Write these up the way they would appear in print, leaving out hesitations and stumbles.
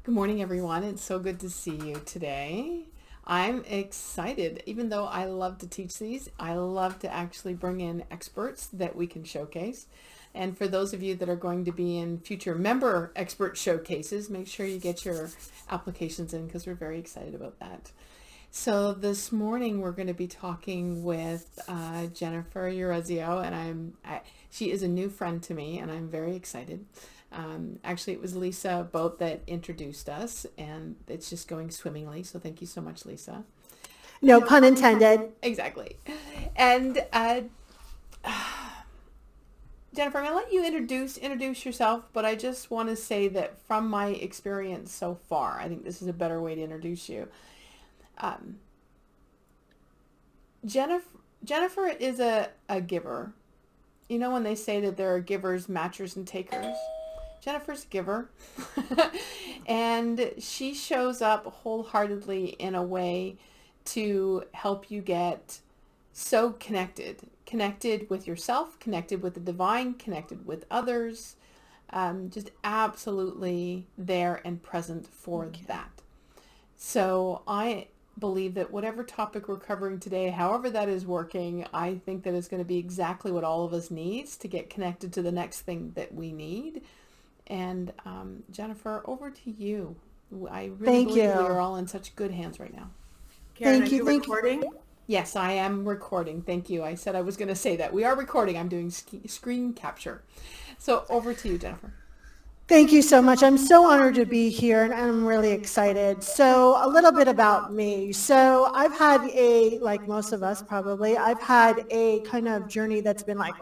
Good morning, everyone. It's so good to see you today. I'm excited. Even though I love to teach these, I love to actually bring in experts that we can showcase. And for those of you that are going to be in future member expert showcases, make sure you get your applications in because we're very excited about that. So this morning we're going to be talking with Jennifer Urezzio, and she is a new friend to me, and I'm very excited. Actually, it was Lisa Boat that introduced us, and it's just going swimmingly. So thank you so much, Lisa. No pun intended. Exactly. And Jennifer, I'm going to let you introduce yourself, but I just want to say that from my experience so far, I think this is a better way to introduce you. Jennifer is a giver. You know when they say that there are givers, matchers, and takers? Jennifer's a giver. And she shows up wholeheartedly in a way to help you get so connected with yourself, connected with the divine, connected with others, just absolutely there and present for that. So I believe that whatever topic we're covering today, however that is working, I think that it's going to be exactly what all of us needs to get connected to the next thing that we need. And Jennifer, over to you. I really believe we are all in such good hands right now. Karen, are you recording? Yes, I am recording. Thank you. I said I was going to say that. We are recording. I'm doing screen capture. So over to you, Jennifer. Thank you so much. I'm so honored to be here, and I'm really excited. So a little bit about me. So I've had like most of us probably, I've had a kind of journey that's been like,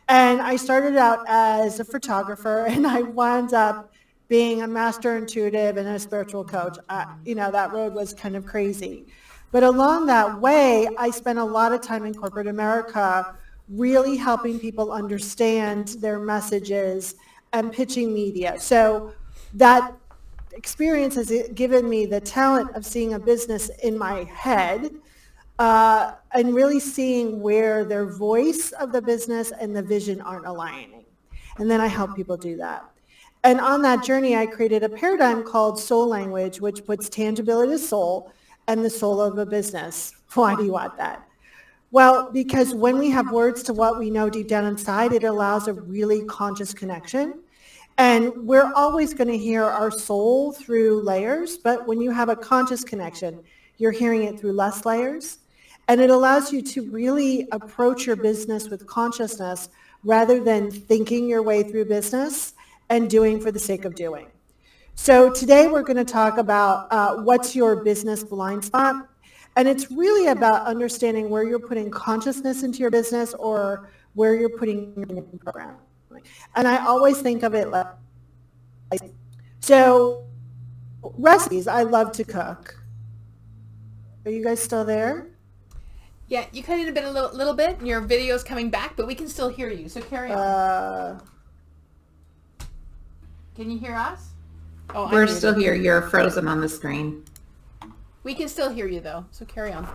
and I started out as a photographer, and I wound up being a master intuitive and a spiritual coach. That road was kind of crazy. But along that way, I spent a lot of time in corporate America really helping people understand their messages and pitching media. So that experience has given me the talent of seeing a business in my head and really seeing where their voice of the business and the vision aren't aligning. And then I help people do that. And on that journey, I created a paradigm called soul language, which puts tangibility to soul and the soul of a business. Why do you want that? Well, because when we have words to what we know deep down inside, it allows a really conscious connection. And we're always going to hear our soul through layers, but when you have a conscious connection, you're hearing it through less layers. And it allows you to really approach your business with consciousness rather than thinking your way through business and doing for the sake of doing. So today we're going to talk about what's your business blind spot. And it's really about understanding where you're putting consciousness into your business or where you're putting your program. And I always think of it like, so recipes, I love to cook. Are you guys still there? Yeah, you cut in a bit, a little bit, and your video's coming back, but we can still hear you. So carry on. Can you hear us? Oh, we're still here. You're frozen on the screen. We can still hear you though, so carry on.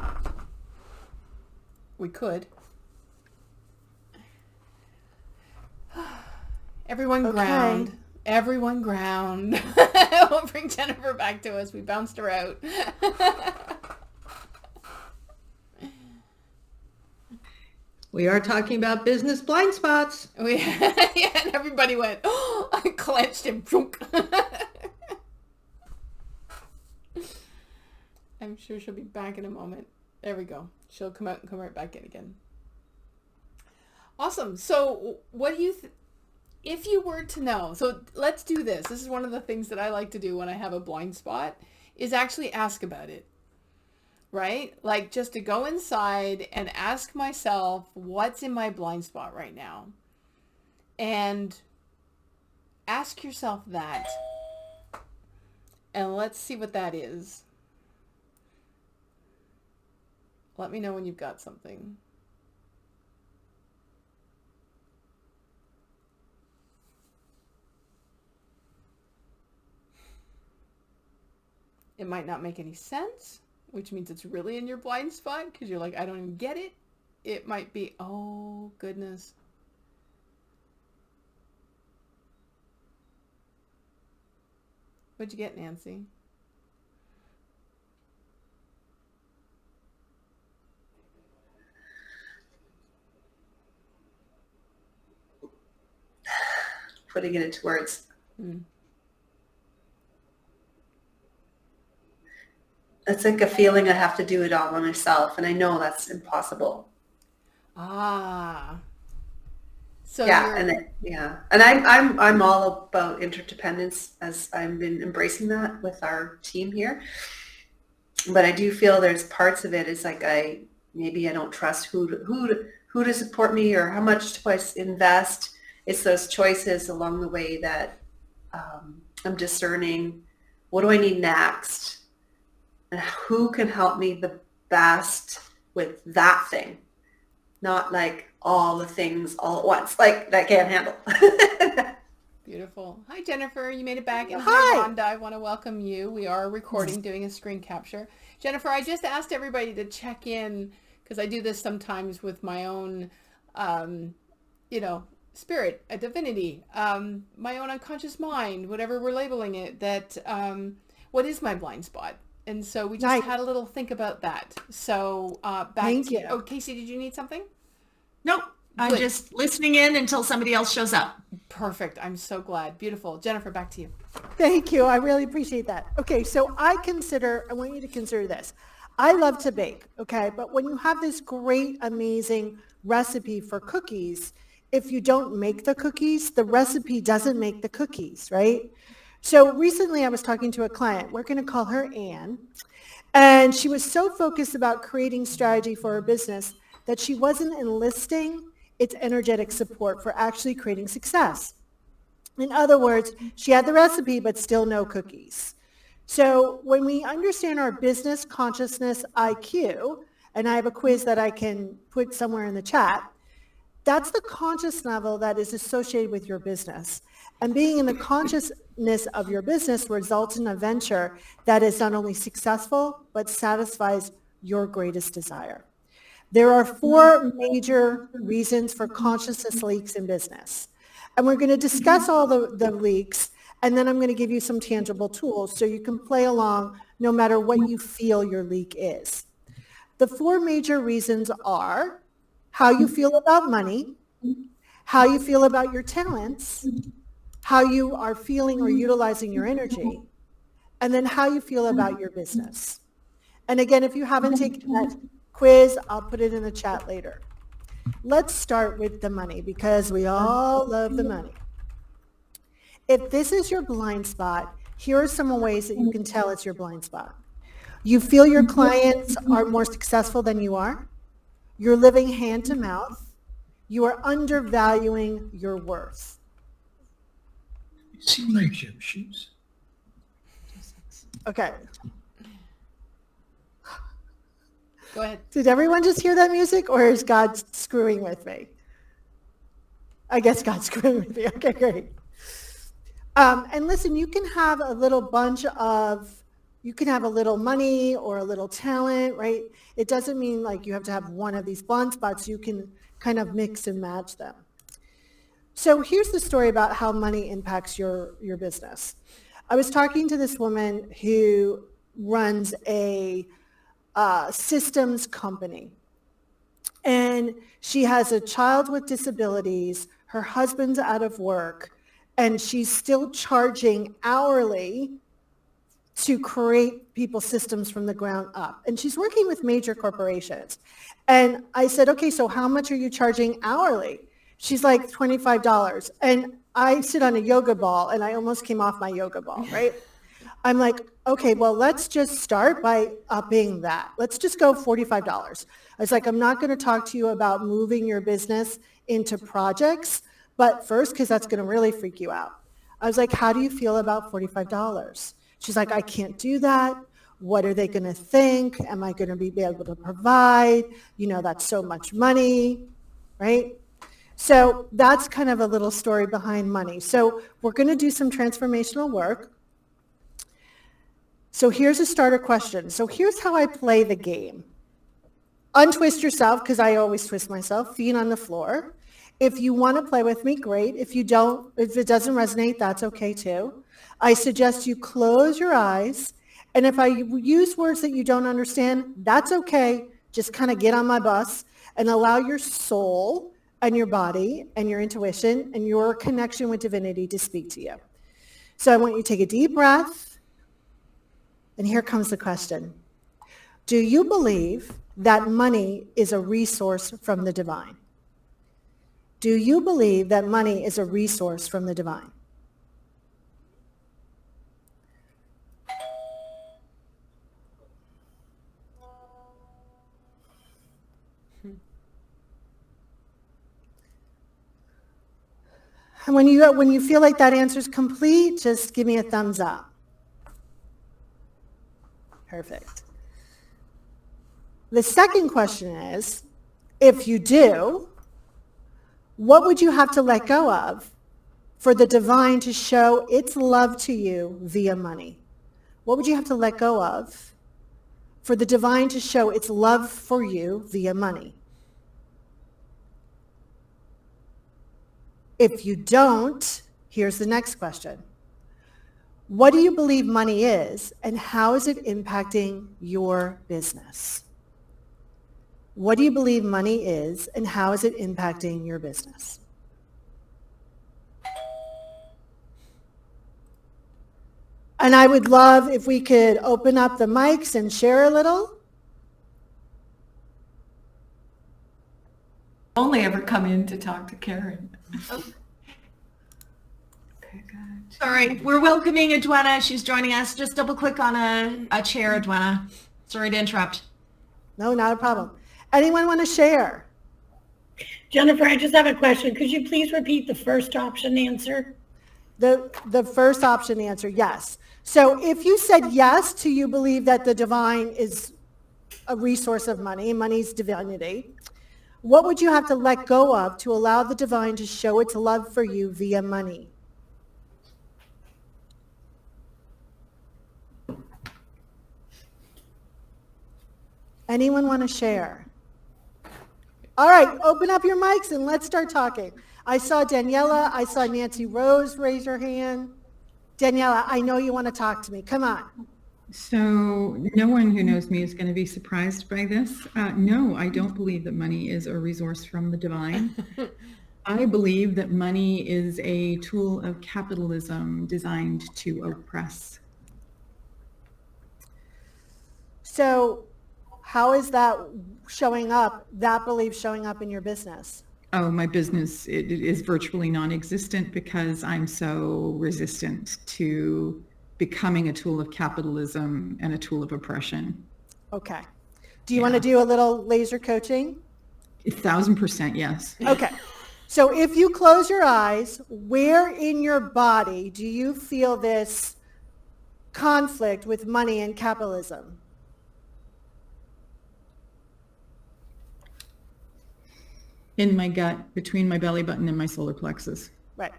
We could. Everyone ground. Everyone ground. We'll bring Jennifer back to us. We bounced her out. We are talking about business blind spots. Yeah, and everybody went, oh, I clenched and I'm sure she'll be back in a moment. There we go. She'll come out and come right back in again. Awesome. So what do you if you were to know, so let's do this. This is one of the things that I like to do when I have a blind spot is actually ask about it. Right? Like just to go inside and ask myself what's in my blind spot right now. And ask yourself that. And let's see what that is. Let me know when you've got something. It might not make any sense, which means it's really in your blind spot because you're like, I don't even get it. It might be, oh, goodness. What'd you get, Nancy? Putting it into words. It's like a feeling I have to do it all by myself, and I know that's impossible. So yeah, and I'm all about interdependence, as I've been embracing that with our team here. But I do feel there's parts of it is like maybe I don't trust who to support me, or how much do I invest. It's those choices along the way that I'm discerning. What do I need next? And who can help me the best with that thing? Not like all the things all at once, like that I can't handle. Beautiful. Hi, Jennifer. You made it back. And Hi. Rhonda. I want to welcome you. We are recording, doing a screen capture. Jennifer, I just asked everybody to check in, because I do this sometimes with my own, spirit, a divinity, my own unconscious mind, whatever we're labeling it, that what is my blind spot? And so we just had a little think about that. So Thank you. Oh, Casey, did you need something? Nope. I'm just listening in until somebody else shows up. Perfect. I'm so glad. Beautiful. Jennifer, back to you. Thank you. I really appreciate that. Okay, so I want you to consider this. I love to bake, okay? But when you have this great, amazing recipe for cookies, if you don't make the cookies, the recipe doesn't make the cookies, right? So recently I was talking to a client. We're going to call her Anne. And she was so focused about creating strategy for her business that she wasn't enlisting its energetic support for actually creating success. In other words, she had the recipe, but still no cookies. So when we understand our business consciousness IQ, and I have a quiz that I can put somewhere in the chat, that's the conscious level that is associated with your business. And being in the consciousness of your business results in a venture that is not only successful, but satisfies your greatest desire. There are 4 major reasons for consciousness leaks in business. And we're going to discuss all the leaks, and then I'm going to give you some tangible tools so you can play along no matter what you feel your leak is. The 4 major reasons are how you feel about money, how you feel about your talents, how you are feeling or utilizing your energy, and then how you feel about your business. And again, if you haven't taken that quiz, I'll put it in the chat later. Let's start with the money, because we all love the money. If this is your blind spot, here are some ways that you can tell it's your blind spot. You feel your clients are more successful than you are. You're living hand to mouth. You are undervaluing your worth. You seem like you have shoes. Okay. Go ahead. Did everyone just hear that music, or is God screwing with me? I guess God's screwing with me. Okay, great. And listen, you can have a little you can have a little money or a little talent, right? It doesn't mean like you have to have one of these blind spots. You can kind of mix and match them. So here's the story about how money impacts your business. I was talking to this woman who runs a systems company. And she has a child with disabilities. Her husband's out of work. And she's still charging hourly to create people's systems from the ground up. And she's working with major corporations. And I said, okay, so how much are you charging hourly? She's like $25. And I sit on a yoga ball, and I almost came off my yoga ball, right? I'm like, okay, well, let's just start by upping that. Let's just go $45. I was like, I'm not going to talk to you about moving your business into projects, but first, because that's going to really freak you out. I was like, how do you feel about $45? She's like, I can't do that. What are they going to think? Am I going to be able to provide? You know, that's so much money, right? So that's kind of a little story behind money. So we're going to do some transformational work. So here's a starter question. So here's how I play the game. Untwist yourself, because I always twist myself, feet on the floor. If you want to play with me, great. If you don't, if it doesn't resonate, that's okay too. I suggest you close your eyes. And if I use words that you don't understand, that's okay. Just kind of get on my bus and allow your soul and your body and your intuition and your connection with divinity to speak to you. So I want you to take a deep breath. And here comes the question. Do you believe that money is a resource from the divine? Do you believe that money is a resource from the divine? And when you feel like that answer is complete, just give me a thumbs up. Perfect. The second question is, if you do, what would you have to let go of for the divine to show its love to you via money? What would you have to let go of for the divine to show its love for you via money? If you don't, here's the next question. What do you believe money is, and how is it impacting your business? What do you believe money is, and how is it impacting your business? And I would love if we could open up the mics and share a little. Only ever come in to talk to Karen. Okay, good. Sorry, we're welcoming Edwina. She's joining us. Just double click on a chair, Edwina. Sorry to interrupt. No, not a problem. Anyone want to share? Jennifer, I just have a question. Could you please repeat the first option answer? The first option answer, yes. So if you said yes to you believe that the divine is a resource of money, money's divinity, what would you have to let go of to allow the divine to show its love for you via money? Anyone want to share? All right, open up your mics and let's start talking. I saw Daniela, I saw Nancy Rose raise her hand. Daniela, I know you want to talk to me. Come on. So no one who knows me is going to be surprised by this. No, I don't believe that money is a resource from the divine. I believe that money is a tool of capitalism designed to oppress. So how is that showing up, that belief showing up in your business? Oh, my business it is virtually non-existent because I'm so resistant to becoming a tool of capitalism and a tool of oppression. Okay. Do you want to do a little laser coaching? 1,000% yes. Okay. So if you close your eyes, where in your body do you feel this conflict with money and capitalism? In my gut, between my belly button and my solar plexus. Right.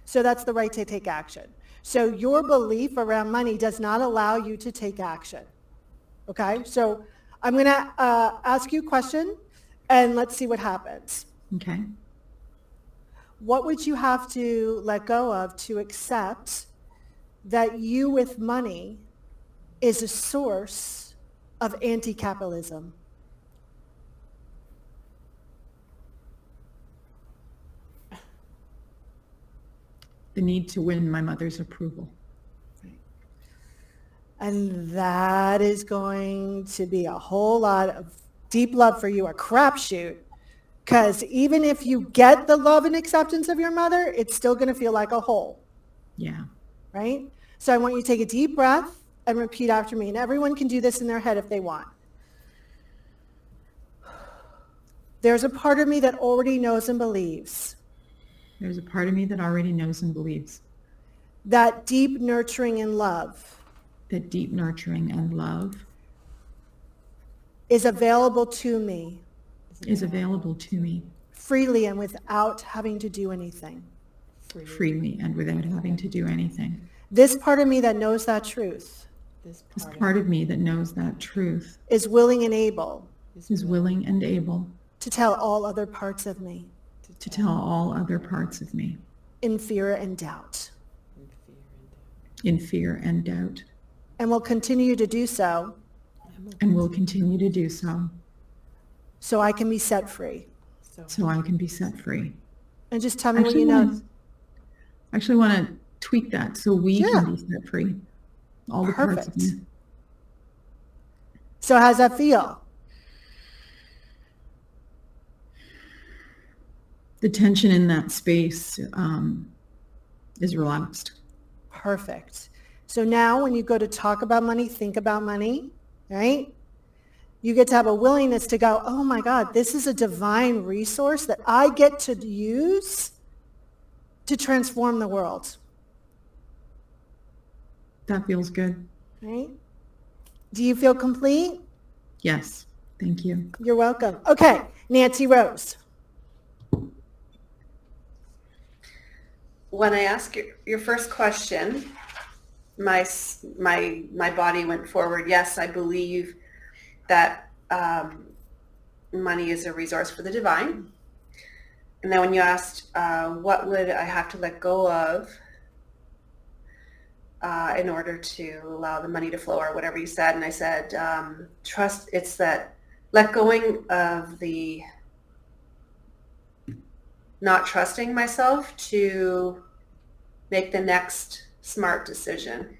So that's the right to take action. So your belief around money does not allow you to take action. Okay? So I'm going to ask you a question, and let's see what happens. Okay. What would you have to let go of to accept that you with money is a source of anti-capitalism? The need to win my mother's approval. And that is going to be a whole lot of deep love for you, a crapshoot. Because even if you get the love and acceptance of your mother, it's still going to feel like a hole. Yeah. Right? So I want you to take a deep breath and repeat after me. And everyone can do this in their head if they want. There's a part of me that already knows and believes. There's a part of me that already knows and believes. That deep nurturing and love. That deep nurturing and love. Is available to me. Is available to me. Freely and without having to do anything. Freely and without having to do anything. This part of me that knows that truth. This part of me that knows that truth. Is willing and able. Is willing and able. To tell all other parts of me. To tell all other parts of me. In fear and doubt. in fear and doubt, and will continue to do so and will continue to do so, so I can be set free. so I can be set free. And just tell me what you know. I actually want to tweak that, so we Yeah. can be set free. All the parts of Perfect. me. So how's that feel? The tension in that space is relaxed. Perfect. So now when you go to talk about money, think about money, right? You get to have a willingness to go, oh my God, this is a divine resource that I get to use to transform the world, That feels good. right? Do you feel complete? Yes. Thank you. You're welcome. Okay, Nancy Rose. When I asked your first question, my body went forward. Yes, I believe that money is a resource for the divine. And then when you asked, what would I have to let go of in order to allow the money to flow, or whatever you said, and I said, trust. It's that let going of the not trusting myself to make the next smart decision.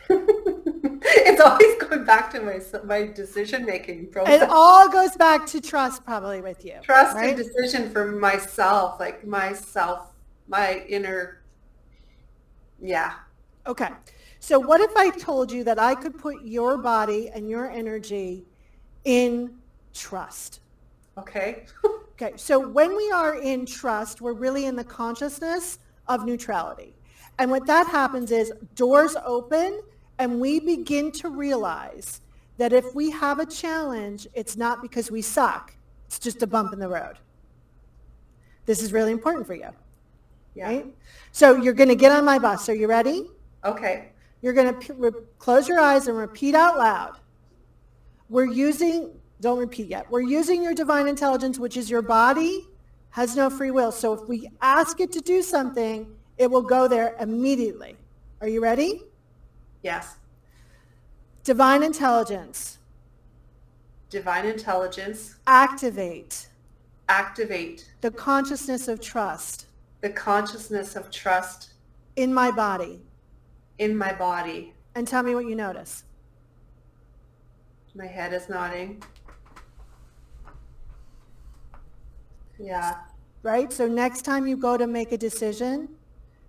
It's always going back to my decision-making process. It all goes back to trust probably with you. Trust right? and decision for myself, like myself, my inner, yeah. Okay. So what if I told you that I could put your body and your energy in trust? Okay. Okay. So when we are in trust, we're really in the consciousness of neutrality. And what that happens is doors open and we begin to realize that if we have a challenge, it's not because we suck. It's just a bump in the road. This is really important for you. Yeah. Right? So you're going to get on my bus. Are you ready? Okay. You're going to close your eyes and repeat out loud. Don't repeat yet. We're using your divine intelligence, which is your body, has no free will. So if we ask it to do something, it will go there immediately. Are you ready? Yes. Divine intelligence. Divine intelligence. Activate Activate the consciousness of trust the consciousness of trust in my body. in my body. And tell me what you notice. My head is nodding. Yeah. Right? So next time you go to make a decision,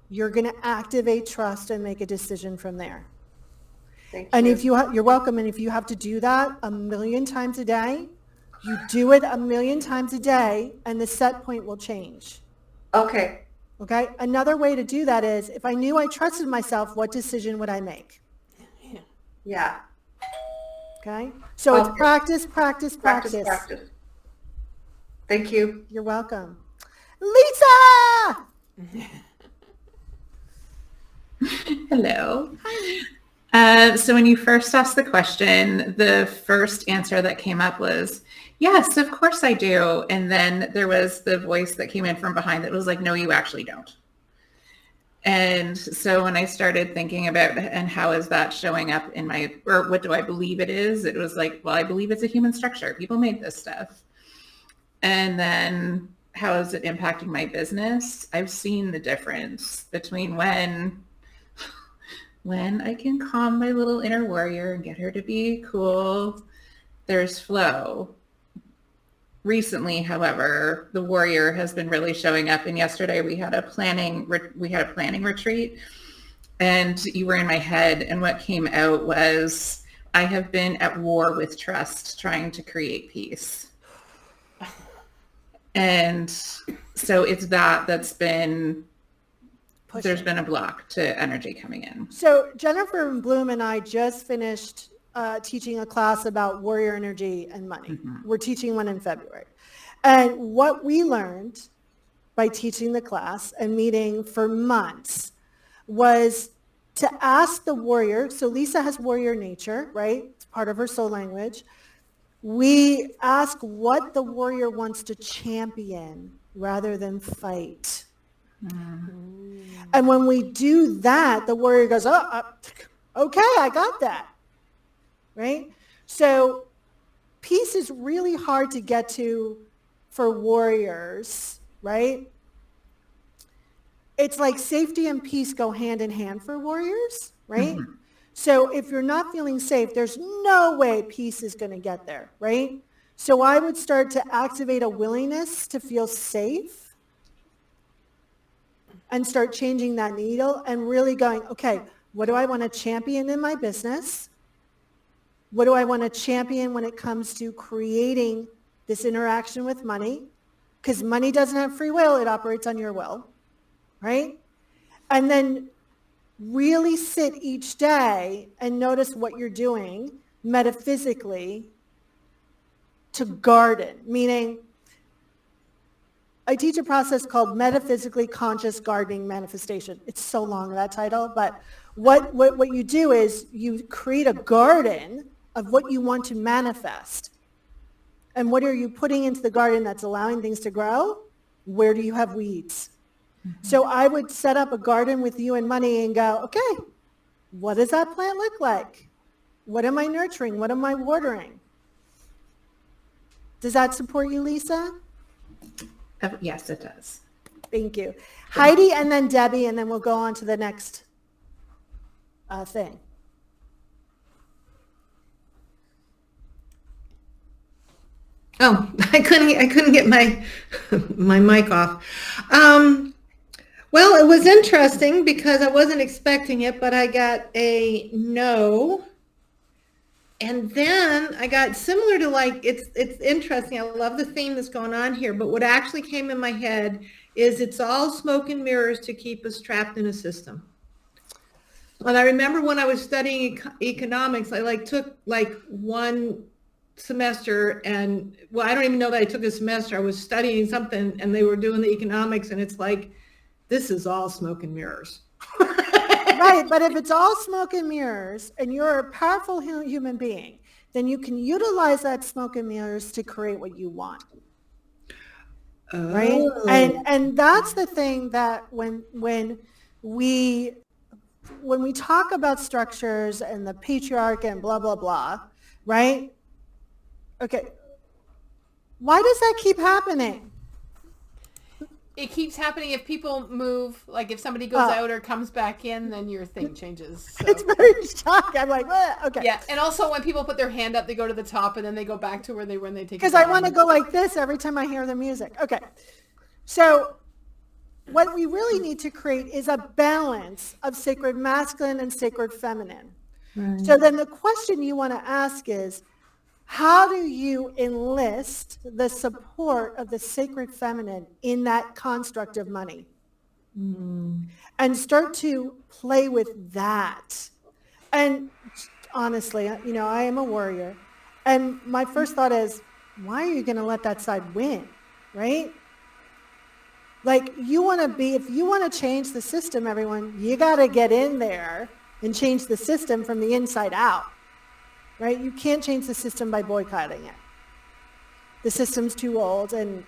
you're going to activate trust and make a decision from there. Thank you. And if you're welcome. And if you have to do that 1,000,000 times a day, you do it 1,000,000 times a day and the set point will change. Okay. Okay? Another way to do that is if I knew I trusted myself, what decision would I make? Yeah. Okay? So it's Okay. practice, practice, practice. Practice. Thank you. You're welcome. Lisa! Hello. So when you first asked the question, the first answer that came up was, yes, of course I do. And then there was the voice that came in from behind that was like, no, you actually don't. And so when I started thinking about, and how is that showing up in my, or what do I believe it is? It was like, well, I believe it's a human structure. People made this stuff. And then how is it impacting my business? I've seen the difference between when I can calm my little inner warrior and get her to be cool, there's flow. Recently, however, the warrior has been really showing up. And yesterday we had a planning retreat, and you were in my head. And what came out was, I have been at war with trust, trying to create peace. And so it's that's been, there's been a block to energy coming in. So Jennifer Bloom and I just finished teaching a class about warrior energy and money. Mm-hmm. We're teaching one in February. And what we learned by teaching the class and meeting for months was to ask the warrior. So Lisa has warrior nature, right? It's part of her soul language. We ask what the warrior wants to champion rather than fight. And when we do that, the warrior goes, oh, okay, I got that, right? So peace is really hard to get to for warriors, right? It's like safety and peace go hand in hand for warriors, right? Mm-hmm. So if you're not feeling safe, there's no way peace is going to get there, right? So I would start to activate a willingness to feel safe and start changing that needle and really going, okay, what do I want to champion in my business? What do I want to champion when it comes to creating this interaction with money? Because money doesn't have free will, it operates on your will, right? And then really sit each day and notice what you're doing metaphysically to garden, meaning I teach a process called metaphysically conscious gardening manifestation. It's so long, that title, but what you do is you create a garden of what you want to manifest. And what are you putting into the garden that's allowing things to grow? Where do you have weeds? Mm-hmm. So I would set up a garden with you and money and go, okay, what does that plant look like? What am I nurturing? What am I watering? Does that support you, Lisa? Yes, it does. Thank you. Heidi and then Debbie, and then we'll go on to the next thing. Oh, I couldn't get my mic off. Well, it was interesting because I wasn't expecting it, but I got a no. And then I got similar to like, it's interesting. I love the theme that's going on here, but what actually came in my head is it's all smoke and mirrors to keep us trapped in a system. And I remember when I was studying economics, I took one semester and, well, I don't even know that I took a semester. I was studying something and they were doing the economics and it's like, this is all smoke and mirrors. Right, but if it's all smoke and mirrors and you're a powerful human being, then you can utilize that smoke and mirrors to create what you want. Oh. Right? And that's the thing that when we talk about structures and the patriarchy and blah, blah, blah, right? Okay. Why does that keep happening? It keeps happening if people move, like if somebody goes out or comes back in, then your thing changes. So. It's very shocking. I'm like, okay. Yeah, and also when people put their hand up, they go to the top and then they go back to where they were when they take it down. Because I want to go like this every time I hear the music. Okay. So what we really need to create is a balance of sacred masculine and sacred feminine. Right. So then the question you want to ask is, how do you enlist the support of the sacred feminine in that construct of money? And start to play with that. And honestly, I am a warrior. And my first thought is, why are you going to let that side win, right? Like if you want to change the system, everyone, you got to get in there and change the system from the inside out. Right? You can't change the system by boycotting it. The system's too old and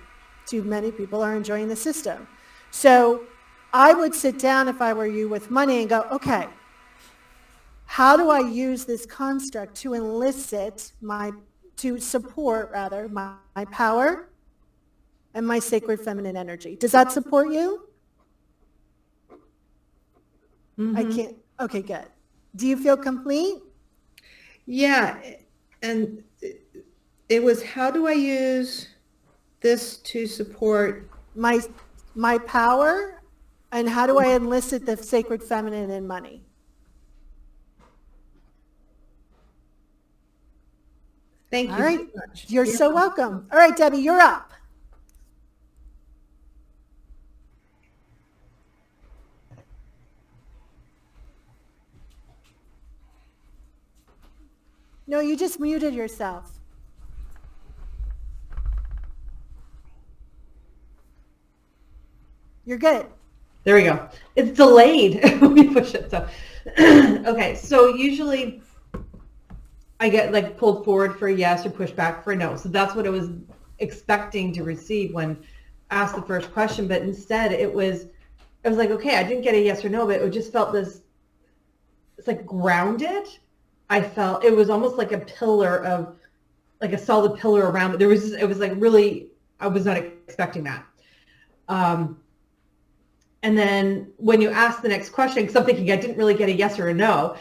too many people are enjoying the system. So I would sit down if I were you with money and go, okay, how do I use this construct to support my power and my sacred feminine energy? Does that support you? Mm-hmm. I can't. Okay, good. Do you feel complete? Yeah, and it was, how do I use this to support my power, and how do I enlist the sacred feminine in money? Thank you. All right, so much. You're so welcome. All right, Debbie, you're up. No, you just muted yourself. You're good. There we go. It's delayed when we push it. So, okay. So usually I get pulled forward for a yes or pushed back for a no. So that's what I was expecting to receive when asked the first question. But instead it was, I was like, okay, I didn't get a yes or no, but it just felt this, it's like grounded. I felt it was almost like a pillar of, like a solid pillar around it. It was like really, I was not expecting that. And then when you ask the next question, because I'm thinking I didn't really get a yes or a no.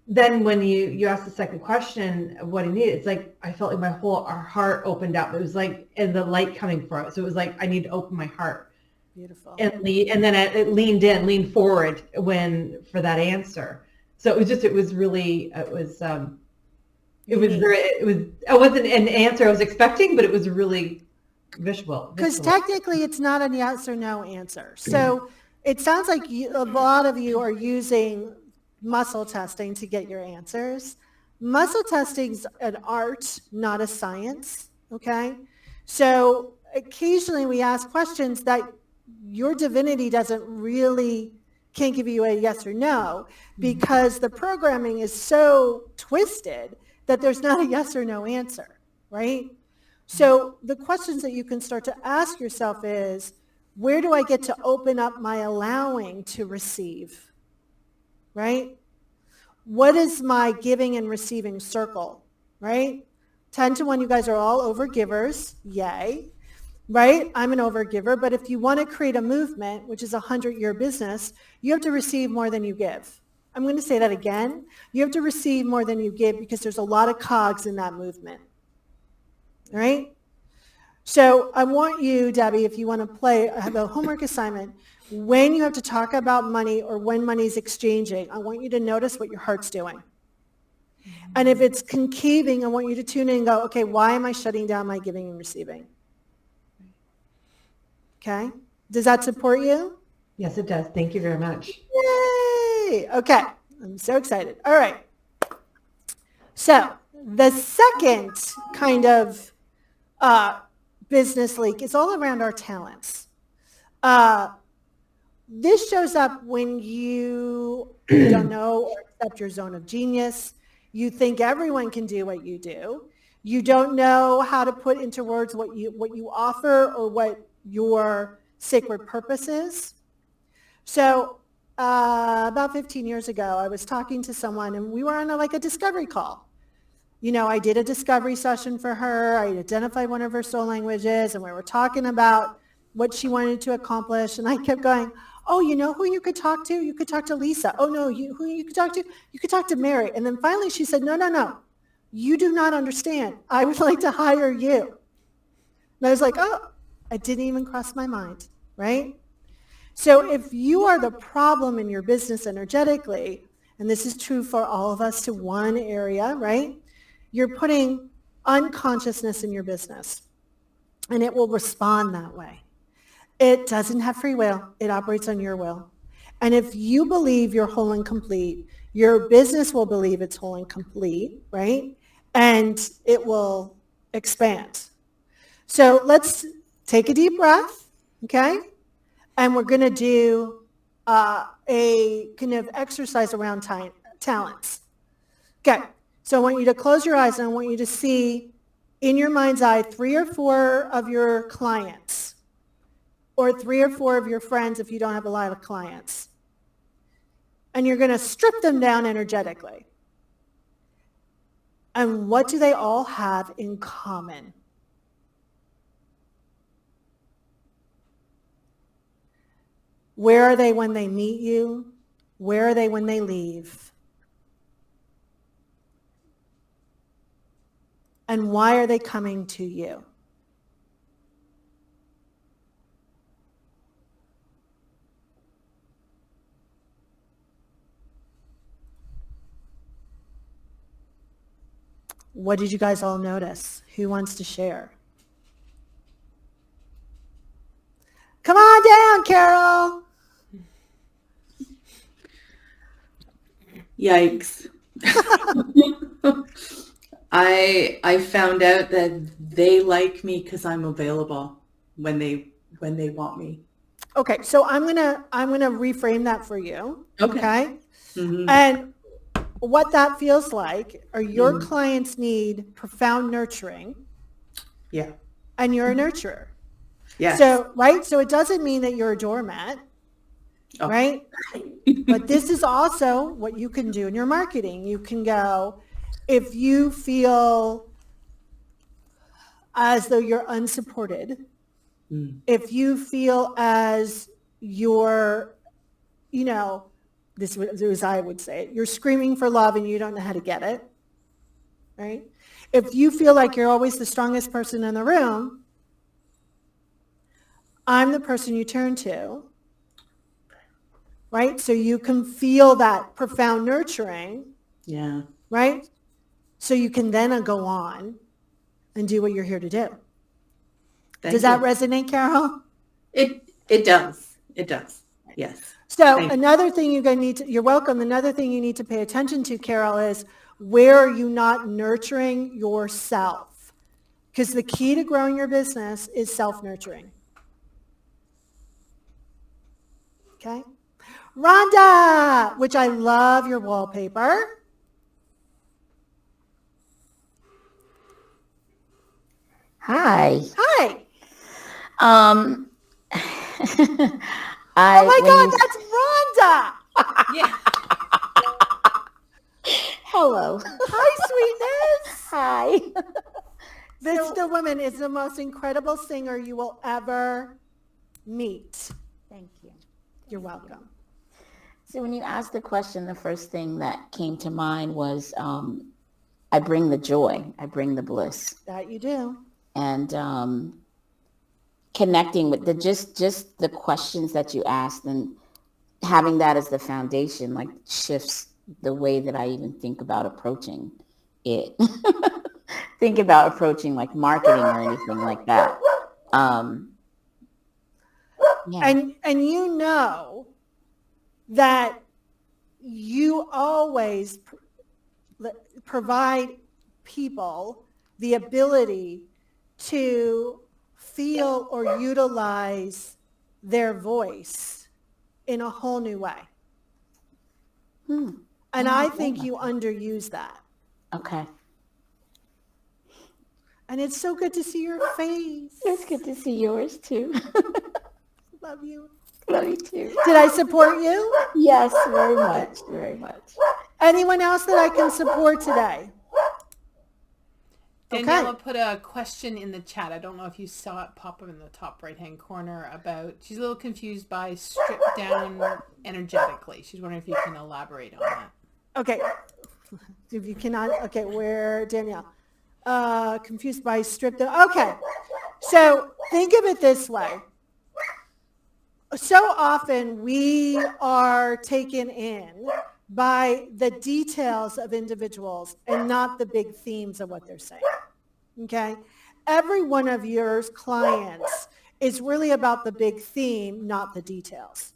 Then when you ask the second question of what I needed, it's like I felt like our heart opened up. It was like, and the light coming from it. So it was like I need to open my heart. Beautiful. And then it leaned forward for that answer. So it wasn't an answer I was expecting, but it was really visual. Because technically it's not a yes or no answer. So it sounds like a lot of you are using muscle testing to get your answers. Muscle testing's an art, not a science, okay? So occasionally we ask questions that your divinity can't give you a yes or no, because the programming is so twisted that there's not a yes or no answer, right? So the questions that you can start to ask yourself is, where do I get to open up my allowing to receive, right? What is my giving and receiving circle, right? 10 to 1, you guys are all overgivers, yay, right? I'm an overgiver, but if you want to create a movement, which is a 100-year business, you have to receive more than you give. I'm going to say that again. You have to receive more than you give because there's a lot of cogs in that movement. All right? So I want you, Debbie, if you want to I have a homework assignment. When you have to talk about money or when money's exchanging, I want you to notice what your heart's doing. And if it's concaving, I want you to tune in and go, okay, why am I shutting down my giving and receiving? Okay? Does that support you? Yes, it does. Thank you very much. Yay! Okay. I'm so excited. All right. So the second kind of business leak is all around our talents. This shows up when you don't know or accept your zone of genius. You think everyone can do what you do. You don't know how to put into words what you offer or what your sacred purpose is. So about 15 years ago, I was talking to someone and we were on a discovery call. You know, I did a discovery session for her. I identified one of her soul languages and we were talking about what she wanted to accomplish. And I kept going, oh, you know who you could talk to? You could talk to Lisa. Oh, no, who you could talk to? You could talk to Mary. And then finally she said, no. You do not understand. I would like to hire you. And I was like, oh, it didn't even cross my mind, right? So if you are the problem in your business energetically, and this is true for all of us to one area, right? You're putting unconsciousness in your business, and it will respond that way. It doesn't have free will. It operates on your will. And if you believe you're whole and complete, your business will believe it's whole and complete, right? And it will expand. So let's take a deep breath, okay? And we're going to do a kind of exercise around talents. Okay, so I want you to close your eyes and I want you to see in your mind's eye 3 or 4 of your clients or 3 or 4 of your friends if you don't have a lot of clients. And you're going to strip them down energetically. And what do they all have in common? Where are they when they meet you? Where are they when they leave? And why are they coming to you? What did you guys all notice? Who wants to share? Come on down, Carol. Yikes. I found out that they like me because I'm available when they want me. Okay, so I'm gonna reframe that for you. Okay? Mm-hmm. And what that feels like are your clients need profound nurturing. Yeah. And you're a nurturer. Yes. So, right? So it doesn't mean that you're a doormat, Oh. right? But this is also what you can do in your marketing. You can go, if you feel as though you're unsupported, if you feel as you're, you know, this was I would say it, you're screaming for love and you don't know how to get it, right? If you feel like you're always the strongest person in the room, I'm the person you turn to, right? So you can feel that profound nurturing, Yeah. right? So you can then go on and do what you're here to do. Does that resonate, Carol? It does. It does. Yes. So another thing you're welcome. Another thing you need to pay attention to, Carol, is where are you not nurturing yourself? Because the key to growing your business is self-nurturing. Okay. Rhonda, which I love your wallpaper. Hi. Hi. Oh my God, that's Rhonda. Yeah. Hello. Hi, sweetness. Hi. The woman is the most incredible singer you will ever meet. Thank you. You're welcome. So when you asked the question, the first thing that came to mind was I bring the joy. I bring the bliss. That you do. And connecting with just the questions that you asked and having that as the foundation, like shifts the way that I even think about approaching it. Think about approaching like marketing or anything like that. Yeah. And you know that you always provide people the ability to feel or utilize their voice in a whole new way. And I think you underuse that. Okay. And it's so good to see your face. It's good to see yours too. Love you. Love you too. Did I support you? Yes, very much, very much. Anyone else that I can support today? Daniela put a question in the chat. I don't know if you saw it pop up in the top right-hand corner about, she's a little confused by stripped down energetically. She's wondering if you can elaborate on that. Okay. If you cannot, okay, where, Danielle? Confused by stripped down. Okay. So think of it this way. So often we are taken in by the details of individuals and not the big themes of what they're saying. Okay? Every one of your clients is really about the big theme, not the details.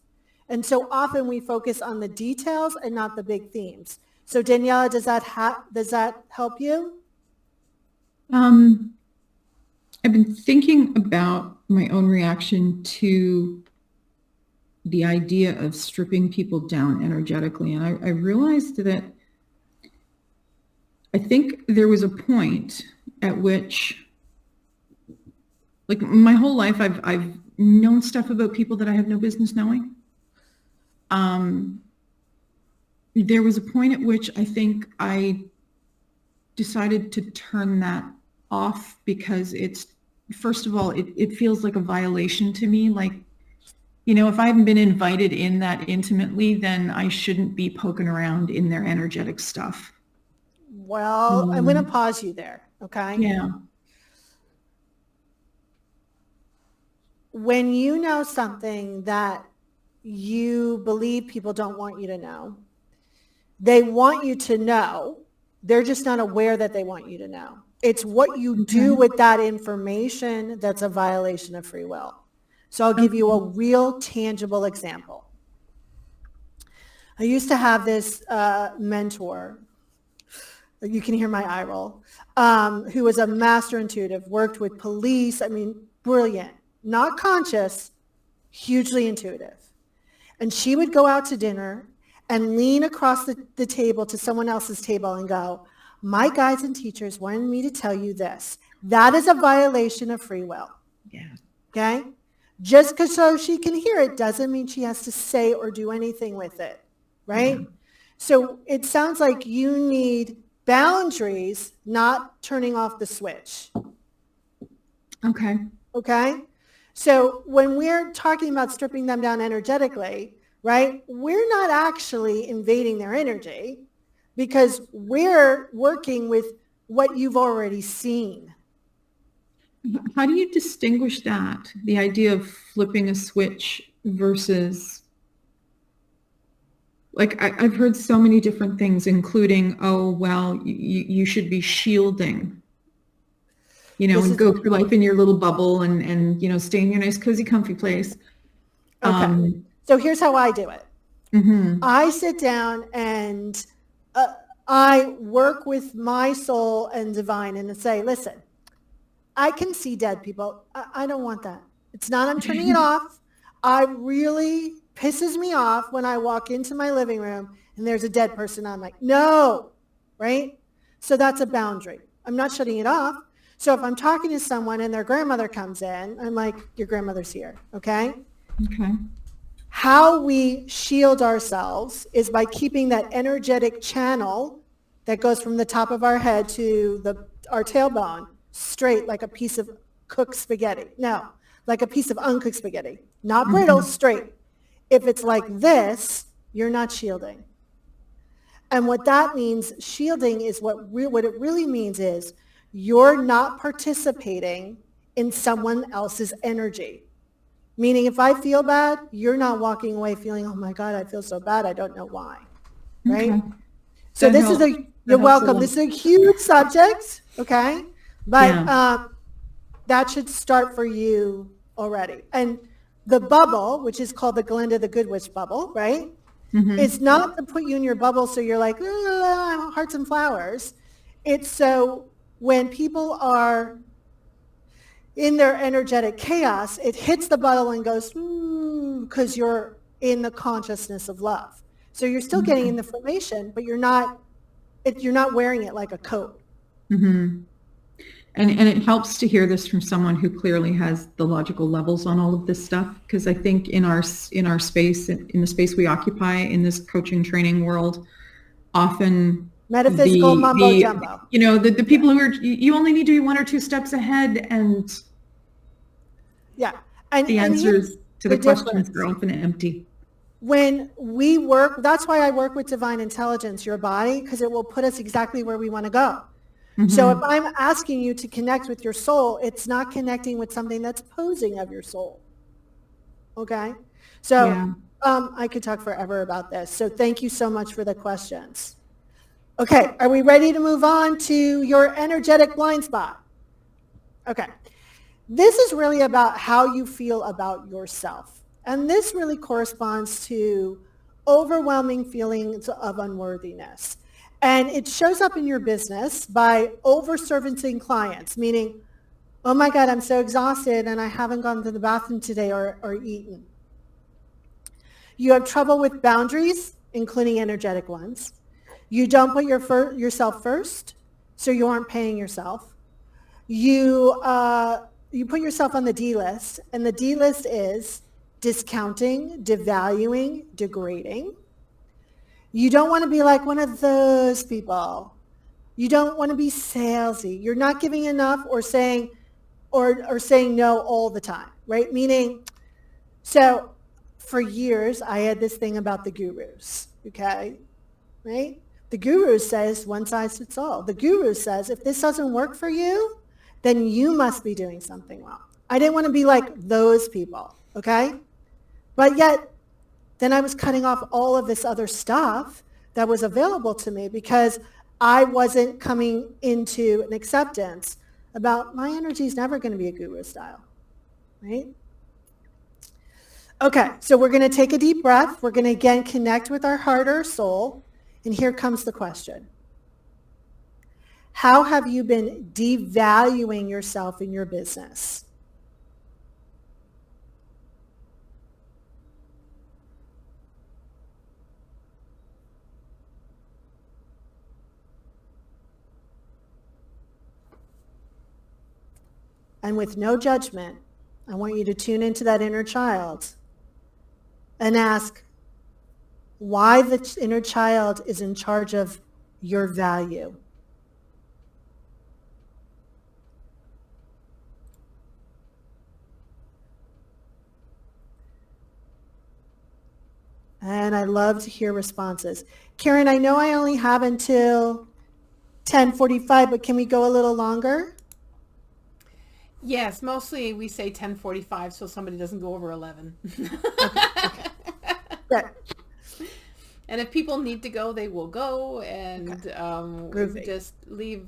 And so often we focus on the details and not the big themes. So Daniela, does that help you? I've been thinking about my own reaction to the idea of stripping people down energetically. And I realized that I think there was a point at which, like my whole life, I've known stuff about people that I have no business knowing. There was a point at which I think I decided to turn that off because it's, first of all, it feels like a violation to me. Like, you know, if I haven't been invited in that intimately, then I shouldn't be poking around in their energetic stuff. Well, I'm going to pause you there, okay? Yeah. When you know something that you believe people don't want you to know, they want you to know. They're just not aware that they want you to know. It's what you do with that information that's a violation of free will. So I'll give you a real tangible example. I used to have this mentor, you can hear my eye roll, who was a master intuitive, worked with police, I mean, brilliant, not conscious, hugely intuitive. And she would go out to dinner and lean across the table to someone else's table and go, my guides and teachers wanted me to tell you this. That is a violation of free will. Yeah. Okay? Just because so she can hear it doesn't mean she has to say or do anything with it, right? Yeah. So it sounds like you need boundaries, not turning off the switch. Okay. Okay? So when we're talking about stripping them down energetically, right, we're not actually invading their energy because we're working with what you've already seen. How do you distinguish that, the idea of flipping a switch versus, like, I've heard so many different things, including, oh, well, you should be shielding, and go through life in your little bubble and stay in your nice, cozy, comfy place. Okay. So here's how I do it. Mm-hmm. I sit down and I work with my soul and divine and say, listen, I can see dead people. I don't want that. It's not I'm turning it off. I really pisses me off when I walk into my living room and there's a dead person. I'm like, no, right? So that's a boundary. I'm not shutting it off. So if I'm talking to someone and their grandmother comes in, I'm like, your grandmother's here, okay? Okay. How we shield ourselves is by keeping that energetic channel that goes from the top of our head to our tailbone straight like a piece of cooked spaghetti. No, like a piece of uncooked spaghetti. Not brittle, straight. If it's like this, you're not shielding. And what that means, shielding is what it really means is you're not participating in someone else's energy. Meaning if I feel bad, you're not walking away feeling, oh my God, I feel so bad. I don't know why. Right? Okay. So That this helps. is you're welcome. This is a huge subject. Okay. But that should start for you already. And the bubble, which is called the Glinda the Good Witch bubble, right? Mm-hmm. It's not to put you in your bubble so you're like, hearts and flowers. It's so when people are in their energetic chaos, it hits the bubble and goes, because you're in the consciousness of love. So you're still getting information, but you're not wearing it like a coat. Mm-hmm. And it helps to hear this from someone who clearly has the logical levels on all of this stuff, because I think in our space, in the space we occupy in this coaching training world, often metaphysical mumbo jumbo. The people who are, you only need to be one or two steps ahead, and and the answers to the questions are often empty. When we work, that's why I work with divine intelligence, your body, because it will put us exactly where we want to go. Mm-hmm. So if I'm asking you to connect with your soul, it's not connecting with something that's posing of your soul. Okay? So I could talk forever about this. So thank you so much for the questions. Okay, are we ready to move on to your energetic blind spot? Okay. This is really about how you feel about yourself. And this really corresponds to overwhelming feelings of unworthiness. And it shows up in your business by over-servicing clients, meaning, oh my God, I'm so exhausted and I haven't gone to the bathroom today or eaten. You have trouble with boundaries, including energetic ones. You don't put yourself first, so you aren't paying yourself. You put yourself on the D list, and the D list is discounting, devaluing, degrading. You don't want to be like one of those people. You don't want to be salesy. You're not giving enough or saying no all the time, right? Meaning, so for years, I had this thing about the gurus, okay? Right? The guru says one size fits all. The guru says, if this doesn't work for you, then you must be doing something wrong. I didn't want to be like those people, okay? But yet, then I was cutting off all of this other stuff that was available to me because I wasn't coming into an acceptance about my energy is never going to be a guru style, right? Okay, so we're going to take a deep breath. We're going to again connect with our heart or soul. And here comes the question. How have you been devaluing yourself in your business? And with no judgment, I want you to tune into that inner child and ask why the inner child is in charge of your value. And I love to hear responses. Karen, I know I only have until 10:45, but can we go a little longer? Yes, mostly we say 10:45 so somebody doesn't go over 11. Okay. Good. And if people need to go, they will go, and Groovy. just leave.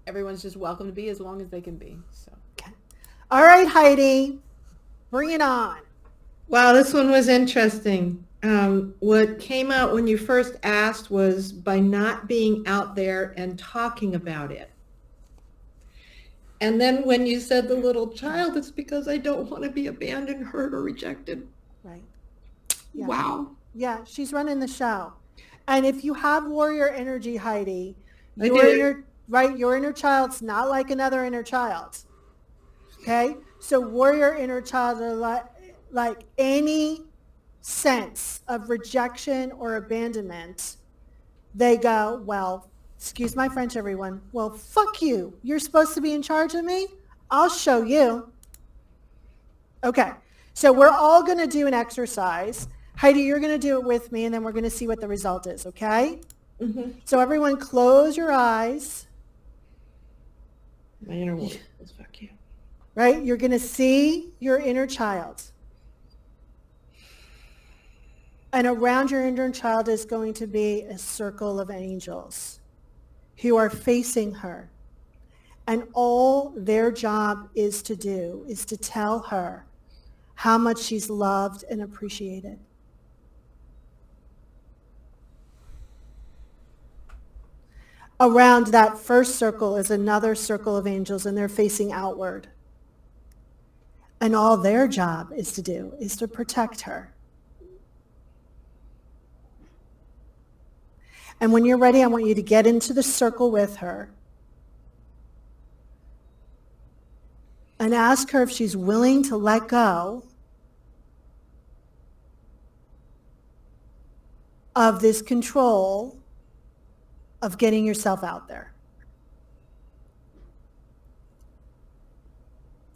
Everyone's just welcome to be as long as they can be. So. All right, Heidi, bring it on. Wow, this one was interesting. What came out when you first asked was by not being out there and talking about it. And then when you said the little child, it's because I don't want to be abandoned, hurt, or rejected. Right. Yeah. Wow. Yeah, she's running the show. And if you have warrior energy, Heidi, I do. your inner child's not like another inner child. Okay? So warrior inner child are like any sense of rejection or abandonment, they go, well, excuse my French, everyone. Well, fuck you. You're supposed to be in charge of me? I'll show you. Okay. So we're all going to do an exercise. Heidi, you're going to do it with me, and then we're going to see what the result is, okay? Mm-hmm. So everyone close your eyes. My inner warrior is fuck you. Right? You're going to see your inner child. And around your inner child is going to be a circle of angels who are facing her. And all their job is to do is to tell her how much she's loved and appreciated. Around that first circle is another circle of angels, and they're facing outward. And all their job is to do is to protect her. And when you're ready, I want you to get into the circle with her and ask her if she's willing to let go of this control of getting yourself out there.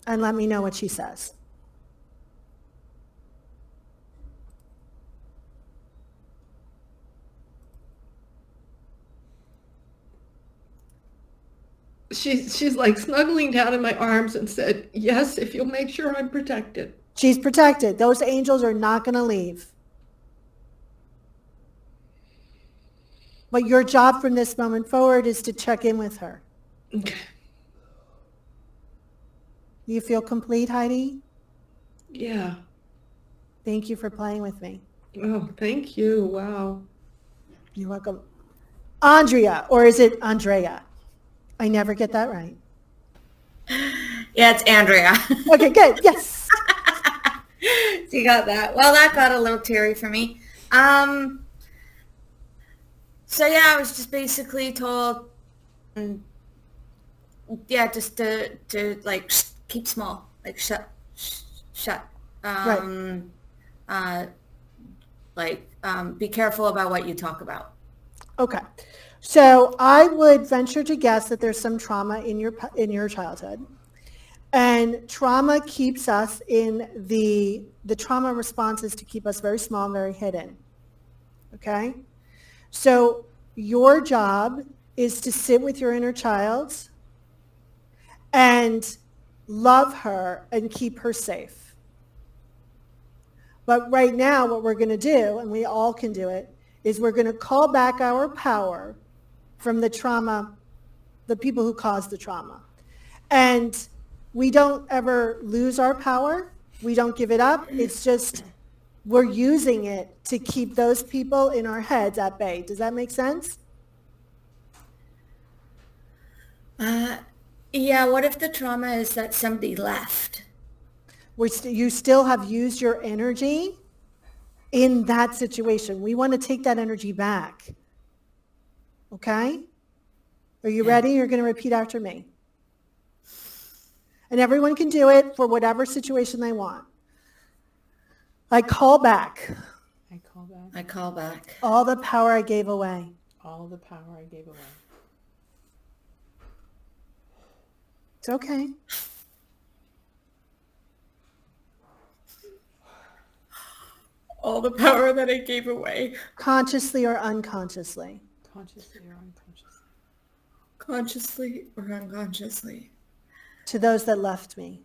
And let me know what she says. She's like snuggling down in my arms and said, yes, if you'll make sure I'm protected. She's protected. Those angels are not going to leave. But your job from this moment forward is to check in with her. Okay. Do you feel complete, Heidi? Yeah. Thank you for playing with me. Oh, thank you. Wow. You're welcome. Andrea, or is it Andrea? I never get that right. Yeah, it's Andrea. Okay, good. Yes. So you got that. Well, that got a little teary for me. So yeah, I was just basically told, just to like keep small, like shut. Be careful about what you talk about. Okay. So I would venture to guess that there's some trauma in your childhood. And trauma keeps us in the trauma response is to keep us very small and very hidden. Okay? So your job is to sit with your inner child and love her and keep her safe. But right now, what we're going to do, and we all can do it, is we're going to call back our power from the trauma, the people who caused the trauma. And we don't ever lose our power. We don't give it up. It's just we're using it to keep those people in our heads at bay. Does that make sense? Yeah, what if the trauma is that somebody left? You still have used your energy in that situation. We want to take that energy back. Okay? Are you ready? You're going to repeat after me. And everyone can do it for whatever situation they want. I call back I call back I call back all the power I gave away. all the power I gave away. It's okay. all the power that I gave away, Consciously or unconsciously. Consciously or unconsciously. consciously or unconsciously, To those that left me.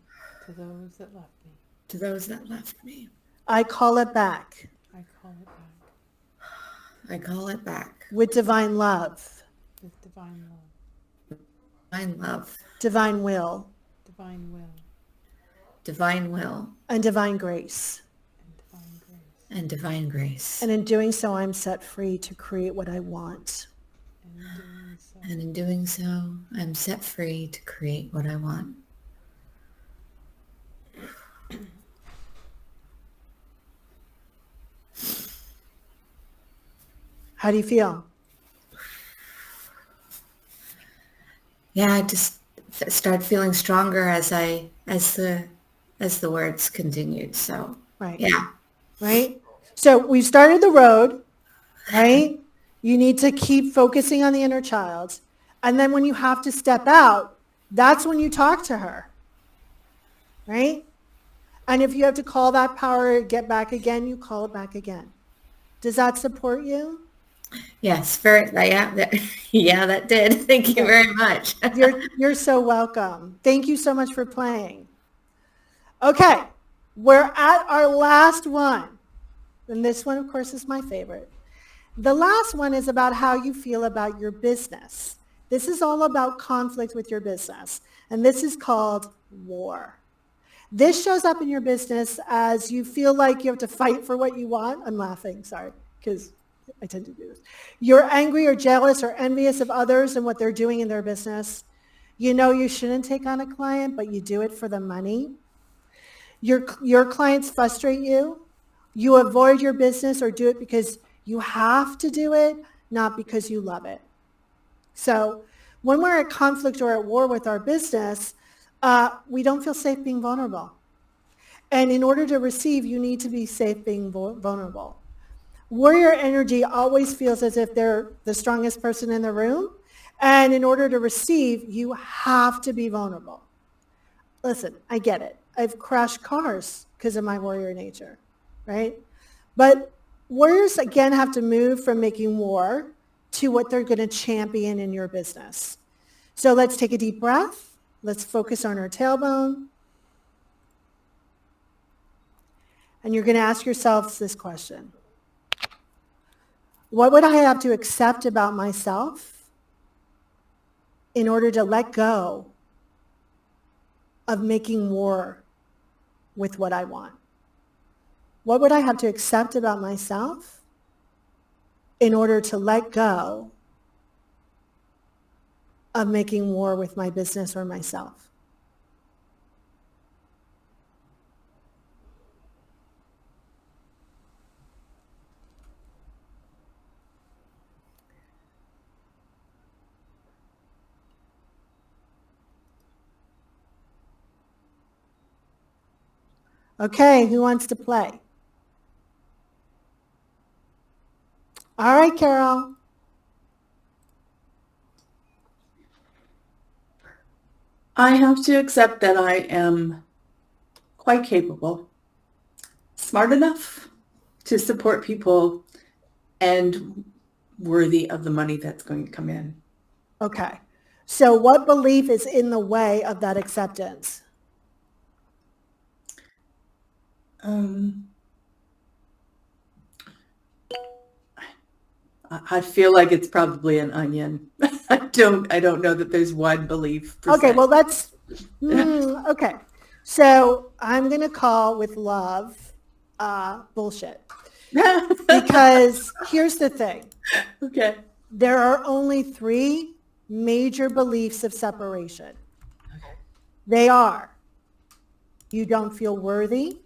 To those that left me. to those that left me. I call it back I call it back I call it back with divine love, with divine love, divine love, divine will, divine will, divine will, and divine grace. and divine grace. and divine grace. And in doing so, I'm set free to create what I want. And in doing so, I'm set free to create what I want. How do you feel? Yeah, I just start feeling stronger as the words continued. So Right. yeah. Right? So we've started the road, right? You need to keep focusing on the inner child. And then when you have to step out, that's when you talk to her. Right? And if you have to call that power, get back again, you call it back again. Does that support you? Yes, yeah, that did. Thank you very much. You're so welcome. Thank you so much for playing. Okay, we're at our last one. And this one, of course, is my favorite. The last one is about how you feel about your business. This is all about conflict with your business. And this is called war. This shows up in your business as you feel like you have to fight for what you want. I'm laughing, sorry, because I tend to do this. You're angry or jealous or envious of others and what they're doing in their business. You know you shouldn't take on a client, but you do it for the money. Your clients frustrate you. You avoid your business or do it because you have to do it, not because you love it. So when we're at conflict or at war with our business, we don't feel safe being vulnerable. And in order to receive, you need to be safe being vulnerable. Warrior energy always feels as if they're the strongest person in the room. And in order to receive, you have to be vulnerable. Listen, I get it. I've crashed cars because of my warrior nature, right? But warriors, again, have to move from making war to what they're going to champion in your business. So let's take a deep breath. Let's focus on our tailbone. And you're going to ask yourselves this question. What would I have to accept about myself in order to let go of making war with what I want? What would I have to accept about myself in order to let go of making war with my business or myself? Okay, who wants to play? All right, Carol. I have to accept that I am quite capable, smart enough to support people, and worthy of the money that's going to come in. Okay. So what belief is in the way of that acceptance? I feel like it's probably an onion. I don't know that there's one belief. Okay, well, that's, okay. So I'm going to call with love bullshit. Because here's the thing. Okay. There are only 3 major beliefs of separation. They are, you don't feel worthy,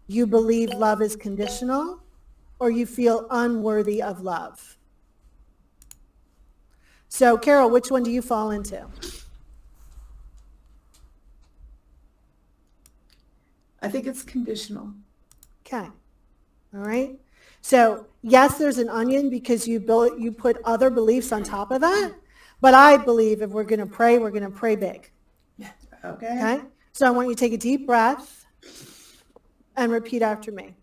you believe love is conditional, or you feel unworthy of love. So, Carol, which one do you fall into? I think it's conditional. Okay. All right. So yes, there's an onion because you put other beliefs on top of that. But I believe if we're going to pray big. Okay. So I want you to take a deep breath and repeat after me.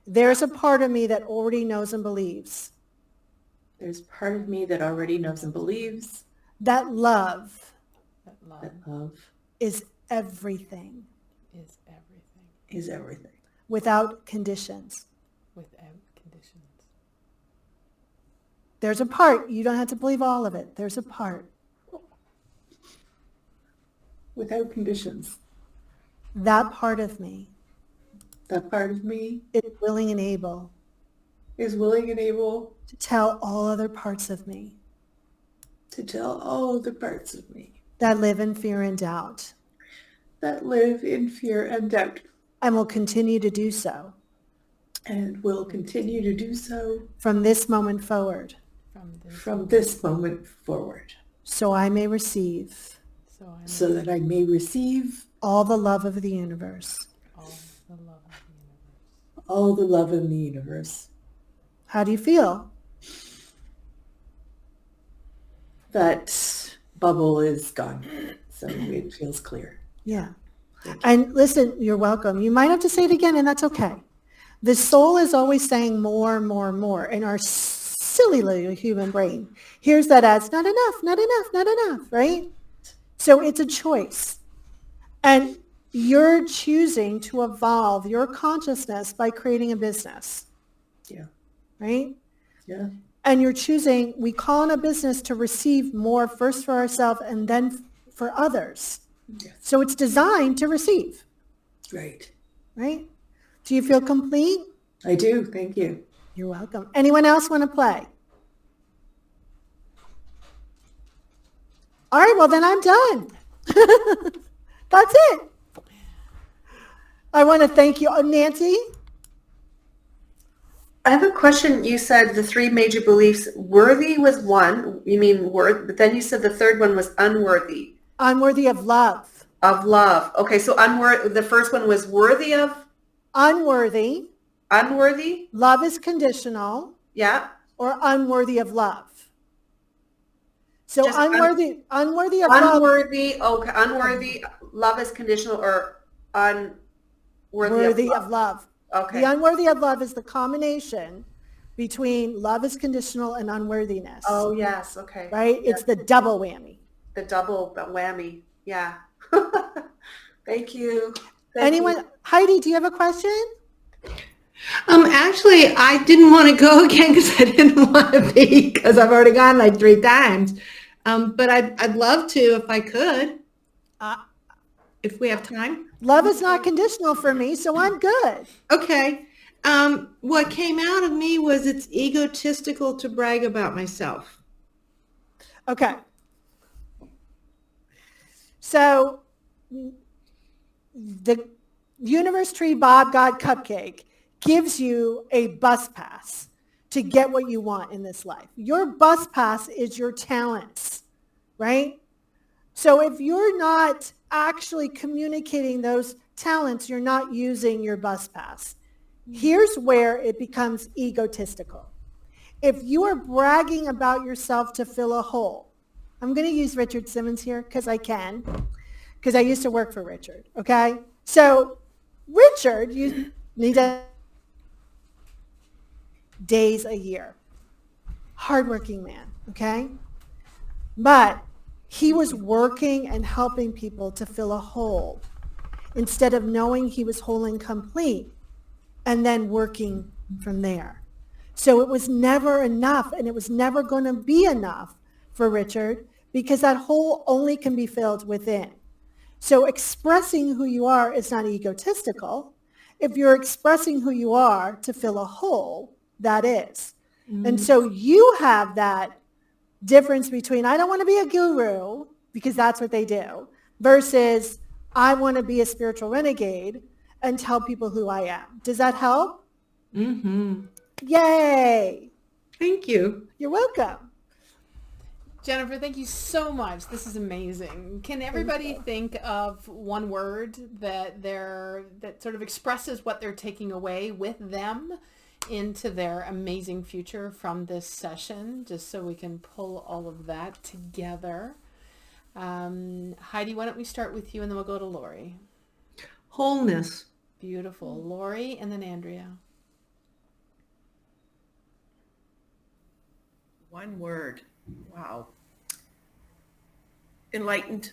There's a part of me that already knows and believes. There's part of me that already knows and believes That love that love is everything is everything. without conditions. Without conditions. There's a part. You don't have to believe all of it. There's a part. Without conditions. That part of me That part of me is willing and able is willing and able to tell all other parts of me to tell all the parts of me that live in fear and doubt that live in fear and doubt and will continue to do so and will continue to do so from this moment forward. From this moment forward. So I may receive So that I may receive all the love of the universe. all the love in the universe. How do you feel? That bubble is gone. So it feels clear. Yeah. And listen, you're welcome. You might have to say it again, and that's okay. The soul is always saying more, more, more. And our silly little human brain hears that as not enough, not enough, not enough, right? So it's a choice. And you're choosing to evolve your consciousness by creating a business. Yeah. Right? Yeah. And you're choosing, we call in a business to receive more first for ourselves and then for others. Yes. So it's designed to receive. Right. Right? Do you feel complete? I do. Thank you. You're welcome. Anyone else want to play? All right, well then I'm done. That's it. I want to thank you. Oh, Nancy? I have a question. You said the three major beliefs, worthy was one, you mean worth, but then you said the third one was unworthy. Unworthy of love. Of love. Okay, so the first one was worthy of? Unworthy. Unworthy? Love is conditional. Yeah. Or unworthy of love. So Just unworthy of unworthy, love. okay, unworthy, love is conditional or Worthy of love. Okay. The unworthy of love is the combination between love is conditional and unworthiness. Oh, yes. Okay. Right? Yeah. It's the double whammy. The double whammy. Yeah. Thank you. Anyone? Heidi, do you have a question? Actually, I didn't want to go again because I didn't want to be, because I've already gone like 3 times. But I'd love to if I could, if we have time. Love is not conditional for me, so I'm good. Okay. What came out of me was it's egotistical to brag about myself. Okay. So the Universe Tree Bob God Cupcake gives you a bus pass to get what you want in this life. Your bus pass is your talents, right? So if you're not actually communicating those talents, you're not using your bus pass. Here's where it becomes egotistical. If you are bragging about yourself to fill a hole, I'm going to use Richard Simmons here because I can, because I used to work for Richard, okay? So Richard, you need days a year. Hardworking man, okay? But he was working and helping people to fill a hole instead of knowing he was whole and complete and then working from there. So it was never enough, and it was never going to be enough for Richard because that hole only can be filled within. So expressing who you are is not egotistical. If you're expressing who you are to fill a hole, that is. And so you have that difference between I don't want to be a guru because that's what they do versus I want to be a spiritual renegade and tell people who I am. Does that help? Mm-hmm. Yay. Thank you. You're welcome. Jennifer, thank you so much. This is amazing. Can everybody think of one word that sort of expresses what they're taking away with them into their amazing future from this session, just so we can pull all of that together? Heidi, why don't we start with you and then we'll go to Lori. Wholeness. Beautiful. Lori and then Andrea. One word. Wow. Enlightened.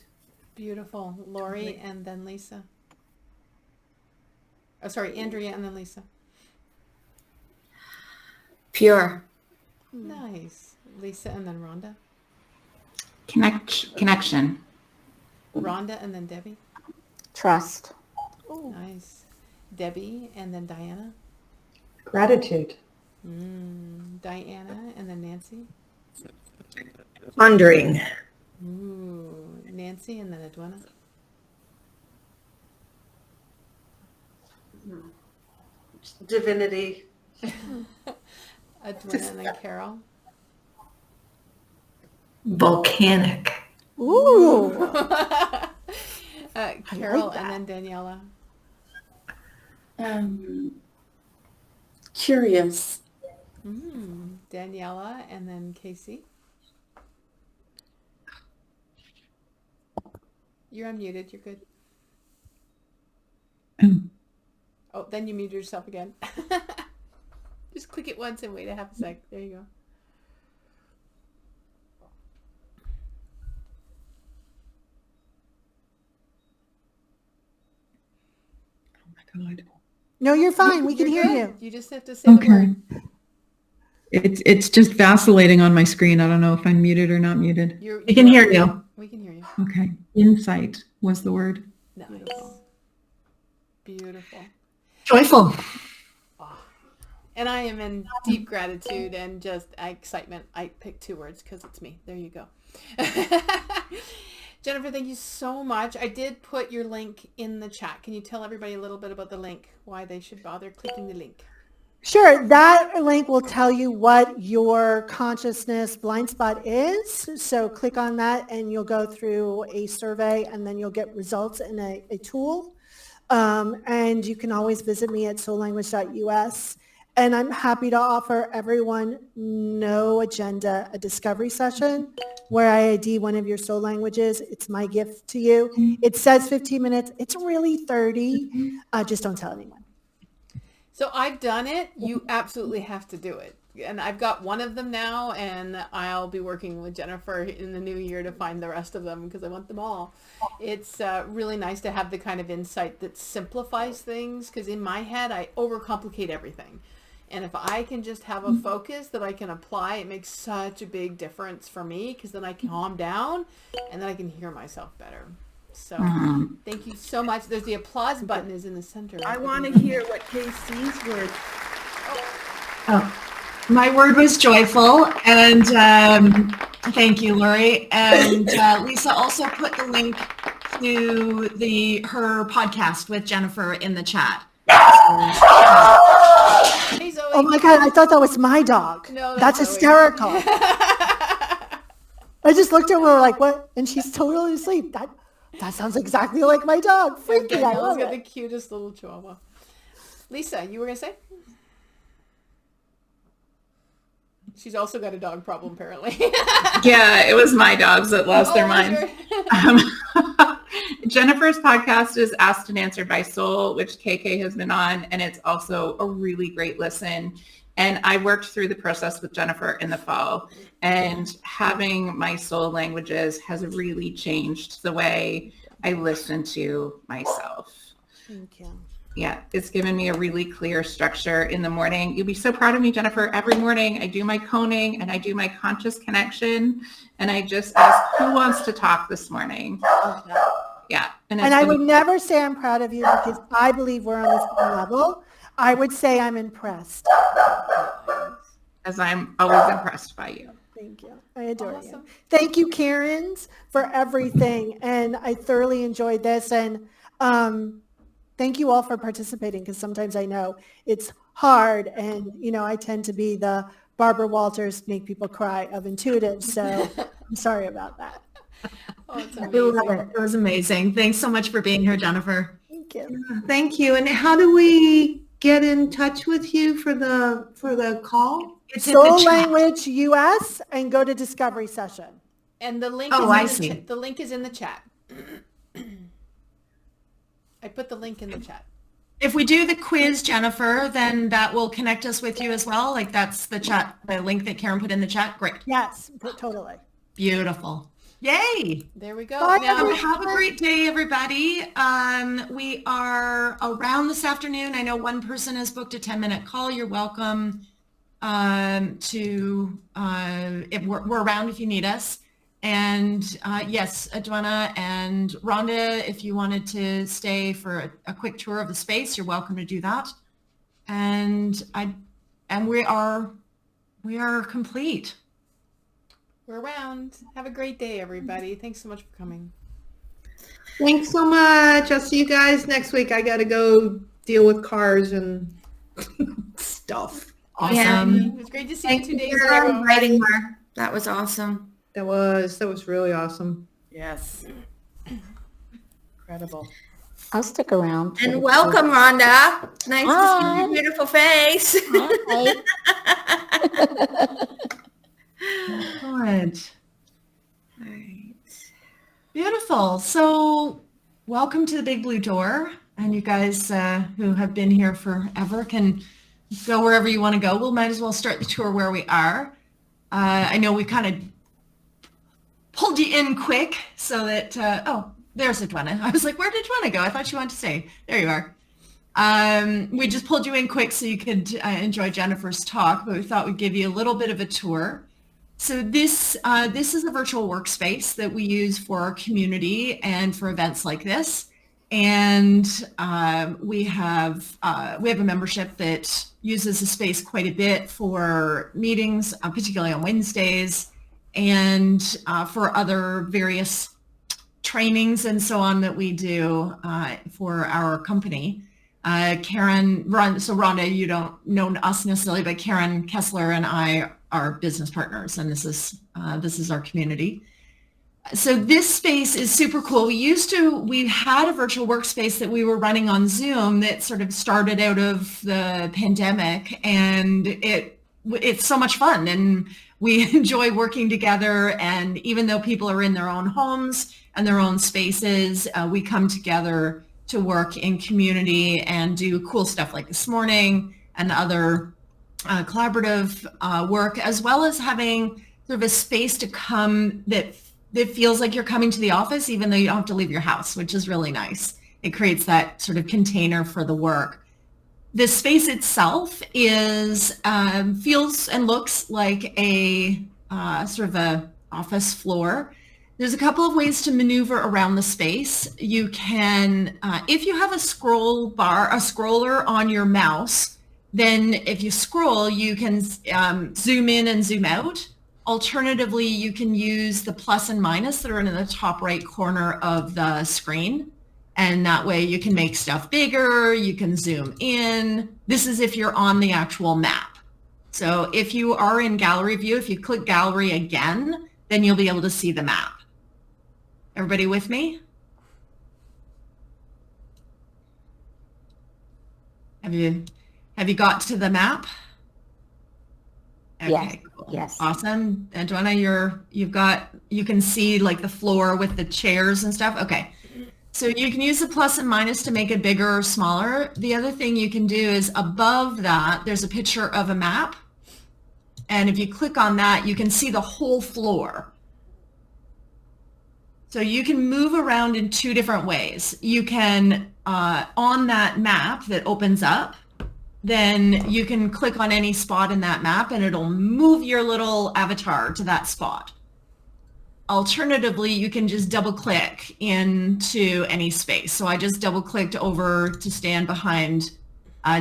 Beautiful. Lori and then Lisa. Oh, sorry, Andrea and then Lisa. Pure. Nice. Lisa and then Rhonda. Connection. Rhonda and then Debbie. Trust. Nice. Debbie and then Diana. Gratitude. Diana and then Nancy. Pondering. Nancy and then Edwina. Divinity. Edwina and then Carol. Volcanic. Ooh. Carol like and then Daniela. Curious. Daniela and then Casey. You're unmuted. You're good. Oh, then you muted yourself again. Just click it once and wait a half a sec. There you go. Oh my God. No, you're fine. We can hear good. you. You just have to say the Okay. word. It's just vacillating on my screen. I don't know if I'm muted or not muted. We can hear you. We can hear you. Okay. Insight was the word. Nice. Beautiful. Joyful. And I am in deep gratitude and just excitement. I picked two words because it's me. There you go. Jennifer, thank you so much. I did put your link in the chat. Can you tell everybody a little bit about the link, why they should bother clicking the link? Sure. That link will tell you what your consciousness blind spot is. So click on that and you'll go through a survey and then you'll get results in a tool. And you can always visit me at soullanguage.us. And I'm happy to offer everyone no agenda, a discovery session where I ID one of your soul languages. It's my gift to you. It says 15 minutes. It's really 30. Just don't tell anyone. So I've done it. You absolutely have to do it. And I've got one of them now, and I'll be working with Jennifer in the new year to find the rest of them because I want them all. It's really nice to have the kind of insight that simplifies things, because in my head, I overcomplicate everything. And if I can just have a focus that I can apply, it makes such a big difference for me, because then I can calm down and then I can hear myself better. So thank you so much. There's the applause button is in the center. I want to hear what KC's word. My word was joyful, and thank you, Lori. And Lisa also put the link to her podcast with Jennifer in the chat. Hey, Zoe. Oh my God, I thought that was my dog. No, that's Zoe. hysterical. I just looked at her like, what? And she's totally asleep. That sounds exactly like my dog. Freaky. I love got it. the cutest little chihuahua. Lisa, you were going to say? She's also got a dog problem, apparently. Yeah, it was my dogs that lost their minds. Jennifer's podcast is Asked and Answered by Soul, which KK has been on, and it's also a really great listen. And I worked through the process with Jennifer in the fall, and having my soul languages has really changed the way I listen to myself. Thank you. Yeah, it's given me a really clear structure in the morning. You'll be so proud of me, Jennifer. Every morning I do my coning and I do my conscious connection, and I just ask, who wants to talk this morning? Yeah. And I would never say I'm proud of you, because I believe we're on the same level. I would say I'm impressed. As I'm always impressed by you. Thank you. I adore you. Thank you, Karens, for everything. And I thoroughly enjoyed this. And thank you all for participating, because sometimes I know it's hard. And, I tend to be the Barbara Walters make people cry of intuitive. So I'm sorry about that. Oh, it's We love it. It was amazing. Thanks so much for being here, Jennifer. Thank you. Thank you. And how do we get in touch with you for the call? It's in the Soul chat. Language US and go to Discovery Session. And the link Oh, is I in see. the link is in the chat. I put the link in the chat. If we do the quiz, Jennifer, then that will connect us with you as well. Like that's the chat, the link that Karen put in the chat. Great. Yes, totally. Beautiful. Yay. There we go. Bye, Now, So have a great day, everybody. We are around this afternoon. I know one person has booked a 10-minute call. You're welcome we're around if you need us. And yes, Adwana and Rhonda, if you wanted to stay for a quick tour of the space, you're welcome to do that. And we are complete. we're around. Have a great day, everybody. Thanks so much for coming. Thanks so much. I'll see you guys next week. I got to go deal with cars and stuff. Awesome. It was great to see you Thank 2 you days for ago. inviting her. That was awesome. That was really awesome. Yes. Incredible. I'll stick around. And welcome, Rhonda. Nice to see Hi. your beautiful face. Hi. Good. All right. Beautiful. So welcome to the Big Blue Door. And you guys who have been here forever can go wherever you want to go. We might as well start the tour where we are. I know we kind of pulled you in quick so that, oh, there's Adwana. I was like, where did Adwana go? I thought she wanted to stay. There you are. We just pulled you in quick so you could enjoy Jennifer's talk, but we thought we'd give you a little bit of a tour. So this is a virtual workspace that we use for our community and for events like this. And we have a membership that uses the space quite a bit for meetings, particularly on Wednesdays, and for other various trainings and so on that we do for our company. Rhonda, you don't know us necessarily, but Karen Kessler and I are business partners, and this is our community. So this space is super cool. We had a virtual workspace that we were running on Zoom that sort of started out of the pandemic, and it's so much fun, and we enjoy working together. And even though people are in their own homes and their own spaces, we come together to work in community and do cool stuff like this morning and other collaborative work, as well as having sort of a space to come that feels like you're coming to the office, even though you don't have to leave your house, which is really nice. It creates that sort of container for the work. The space itself feels and looks like a sort of a office floor. There's a couple of ways to maneuver around the space. You can, if you have a scroller on your mouse, then if you scroll, you can zoom in and zoom out. Alternatively, you can use the plus and minus that are in the top right corner of the screen. And that way you can make stuff bigger, you can zoom in. This is if you're on the actual map. So if you are in gallery view, if you click gallery again, then you'll be able to see the map. Everybody with me? Have you got to the map? Okay, Yes. cool. Yes. Awesome. And Joanna, you can see like the floor with the chairs and stuff. Okay. So you can use the plus and minus to make it bigger or smaller. The other thing you can do is above that, there's a picture of a map. And if you click on that, you can see the whole floor. So you can move around in two different ways. You can, on that map that opens up, then you can click on any spot in that map and it'll move your little avatar to that spot. Alternatively, you can just double click into any space. So I just double clicked over to stand behind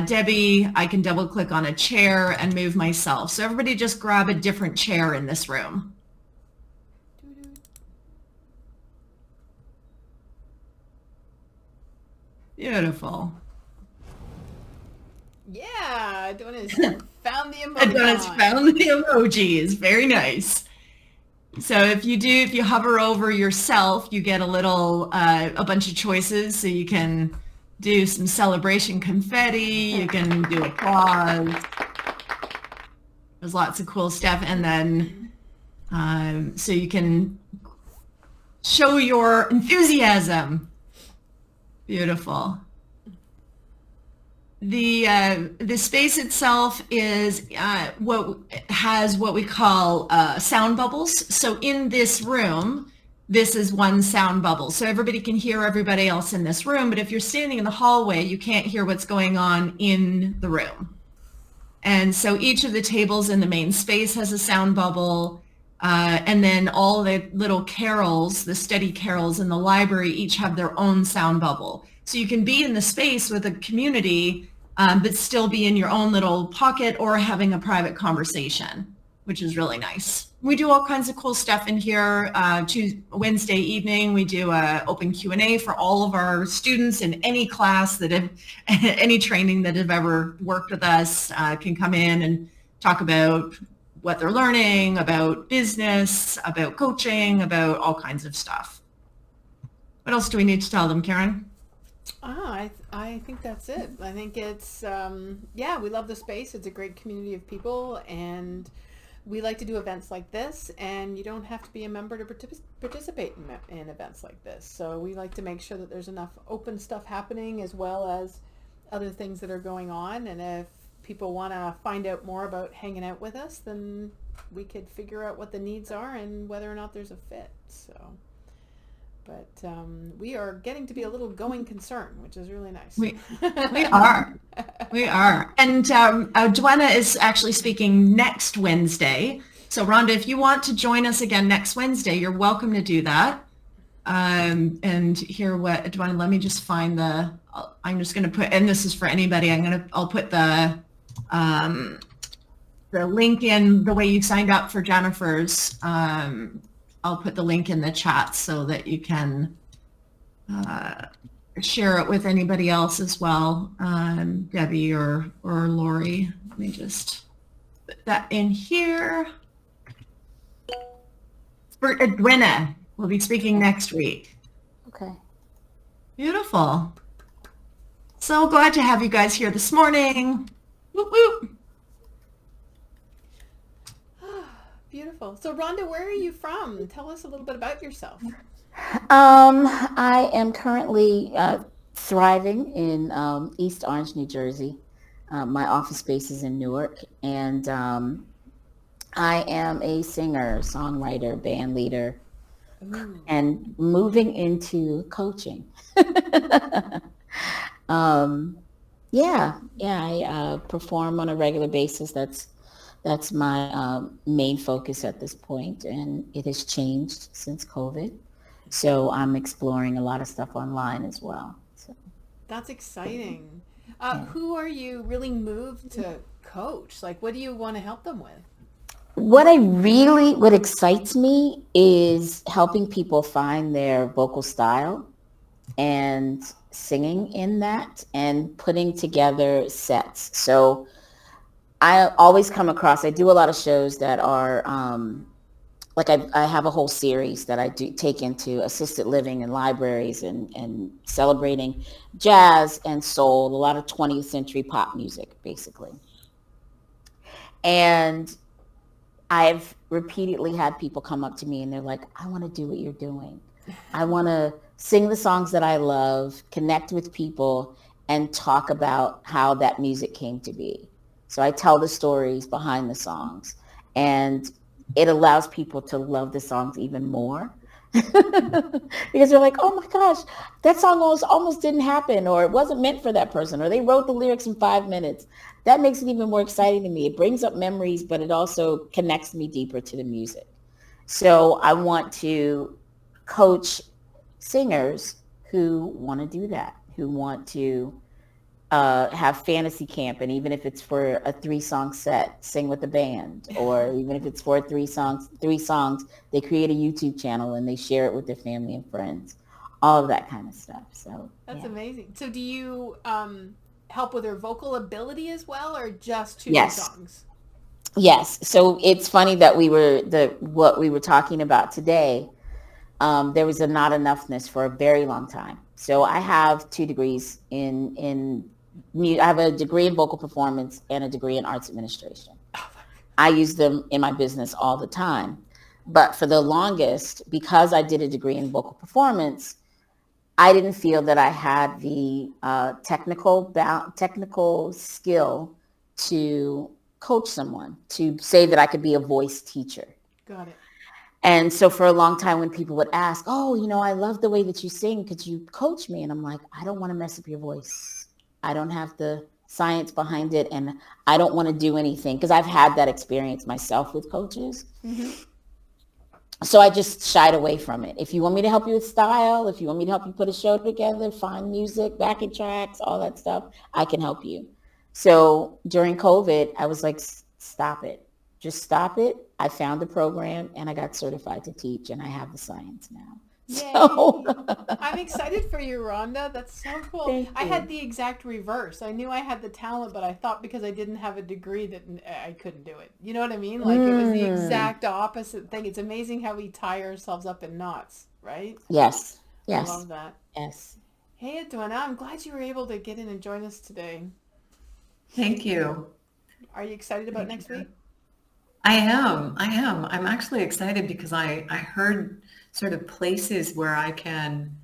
Debbie. I can double click on a chair and move myself. So everybody just grab a different chair in this room. Beautiful. Yeah, Adonis found the emoji. Adonis found the emojis. Very nice. So if you hover over yourself, you get a bunch of choices. So you can do some celebration confetti, you can do applause. There's lots of cool stuff. And then, so you can show your enthusiasm. Beautiful. The space itself is what we call sound bubbles. So in this room, this is one sound bubble. So everybody can hear everybody else in this room. But if you're standing in the hallway, you can't hear what's going on in the room. And so each of the tables in the main space has a sound bubble. And then all the little carols, the study carols in the library, each have their own sound bubble. So you can be in the space with a community, but still be in your own little pocket or having a private conversation, which is really nice. We do all kinds of cool stuff in here. Wednesday evening, we do an open Q&A for all of our students in any class that have, any training that have ever worked with us can come in and talk about what they're learning, about business, about coaching, about all kinds of stuff. What else do we need to tell them, Karen? I think that's it. I think it's, we love the space. It's a great community of people, and we like to do events like this, and you don't have to be a member to participate in events like this. So we like to make sure that there's enough open stuff happening as well as other things that are going on. And if people want to find out more about hanging out with us, then we could figure out what the needs are and whether or not there's a fit. So, but we are getting to be a little going concern, which is really nice. We are. And Dwenna is actually speaking next Wednesday. So Rhonda, if you want to join us again next Wednesday, you're welcome to do that. And hear what Dwenna, let me just find I'm just going to put, and this is for anybody, I'll put the link in the way you signed up for Jennifer's. I'll put the link in the chat so that you can share it with anybody else as well, Debbie or Lori. Let me just put that in here. For Edwina, we'll be speaking next week. Okay. Beautiful. So glad to have you guys here this morning. Whoop, whoop. Beautiful. So Rhonda, where are you from? Tell us a little bit about yourself. I am currently thriving in East Orange, New Jersey. My office space is in Newark, and I am a singer, songwriter, band leader, and moving into coaching. I perform on a regular basis. That's my main focus at this point, and it has changed since COVID. So I'm exploring a lot of stuff online as well. So. That's exciting. Who are you really moved to coach? Like, what do you want to help them with? What excites me is helping people find their vocal style and singing in that and putting together sets. So I always come across, I do a lot of shows that are, I have a whole series that I do take into assisted living and libraries and celebrating jazz and soul, a lot of 20th century pop music, basically. And I've repeatedly had people come up to me and they're like, I want to do what you're doing. I want to sing the songs that I love, connect with people, and talk about how that music came to be. So I tell the stories behind the songs, and it allows people to love the songs even more because they're like, oh my gosh, that song almost didn't happen, or it wasn't meant for that person, or they wrote the lyrics in 5 minutes. That makes it even more exciting to me. It brings up memories, but it also connects me deeper to the music. So I want to coach singers who want to do that, who want to have fantasy camp, and even if it's for a 3-song set, sing with the band, or even if it's for 3 songs, they create a YouTube channel and they share it with their family and friends, all of that kind of stuff. So that's amazing. So do you help with their vocal ability as well, or just choosing Yes. songs? Yes. So it's funny that what we were talking about today. There was a not enoughness for a very long time. So I have 2 degrees I have a degree in vocal performance and a degree in arts administration. I use them in my business all the time. But for the longest, because I did a degree in vocal performance, I didn't feel that I had the technical skill to coach someone, to say that I could be a voice teacher. Got it. And so for a long time when people would ask, oh, I love the way that you sing. Could you coach me? And I'm like, I don't want to mess up your voice. I don't have the science behind it. And I don't want to do anything because I've had that experience myself with coaches. Mm-hmm. So I just shied away from it. If you want me to help you with style, if you want me to help you put a show together, find music, backing tracks, all that stuff, I can help you. So during COVID, I was like, stop it. Just stop it. I found a program and I got certified to teach and I have the science now. Yay. So I'm excited for you, Rhonda. That's so cool. Thank I you. had the exact reverse. I knew I had the talent, but I thought because I didn't have a degree that I couldn't do it. You know what I mean? Like it was the exact opposite thing. It's amazing how we tie ourselves up in knots, right? Yes. I love that. Yes. Hey, Edwina, I'm glad you were able to get in and join us today. Thank you. Are you excited about next week? I am. I'm actually excited because I heard sort of places where I can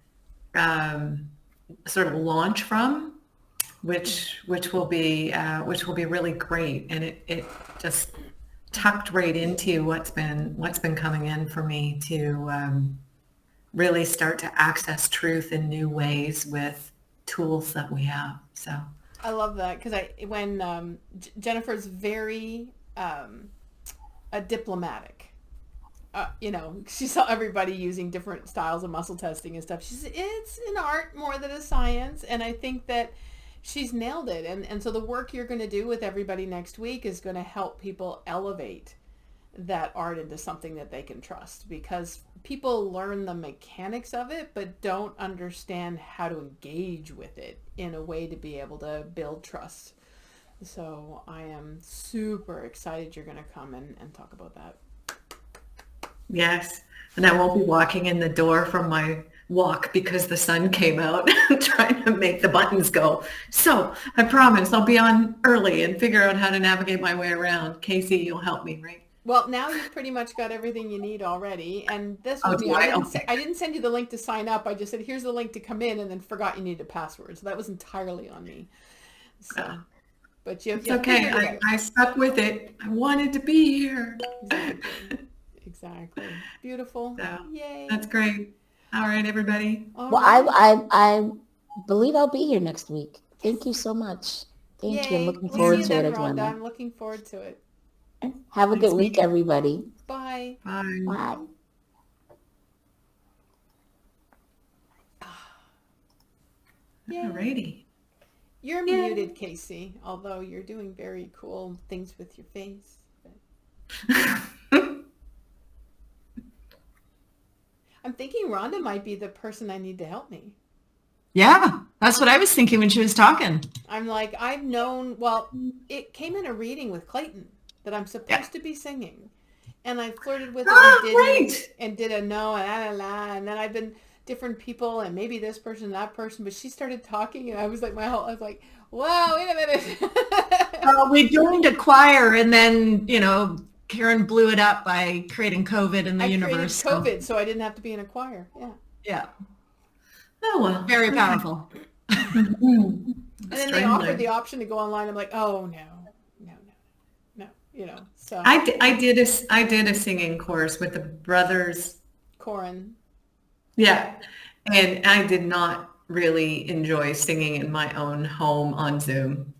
sort of launch from, which will be really great, and it just tucked right into what's been coming in for me to really start to access truth in new ways with tools that we have. So I love that because when Jennifer's very diplomatic. She saw everybody using different styles of muscle testing and stuff. She said, it's an art more than a science. And I think that she's nailed it. And so the work you're going to do with everybody next week is going to help people elevate that art into something that they can trust, because people learn the mechanics of it, but don't understand how to engage with it in a way to be able to build trust. So I am super excited you're going to come and talk about that. yes, and I won't be walking in the door from my walk because the sun came out trying to make the buttons go. So I promise I'll be on early and figure out how to navigate my way around. Casey, you'll help me, right? Well, now you've pretty much got everything you need already. And this was me. I I didn't send you the link to sign up. I just said, here's the link to come in, and then forgot you needed a password. So that was entirely on me. So, but it's okay. I stuck with it. I wanted to be here. Exactly. Beautiful. So, yay. that's great. All right, everybody. Well, I believe I'll be here next week. Thank you so much. Thank you. I'm looking forward to it, Edwina. I'm looking forward to it. Have a good week, everybody. Bye. Bye. Bye. Alrighty. You're muted, Casey, although you're doing very cool things with your face. I'm thinking Rhonda might be the person I need to help me. Yeah, that's what I was thinking when she was talking. I'm like, it came in a reading with Clayton that I'm supposed to be singing. And I flirted with it and did a no and and then I've been different people and maybe this person and that person, but she started talking and I was like, wow, wait a minute. We joined a choir and then, Karen blew it up by creating COVID in the universe. I created COVID, so I didn't have to be in a choir. Yeah. Yeah. Oh, well. Very powerful. And then they offered the option to go online. I'm like, oh, no. So I did a singing course with the brothers. Corin. Yeah. And I did not really enjoy singing in my own home on Zoom.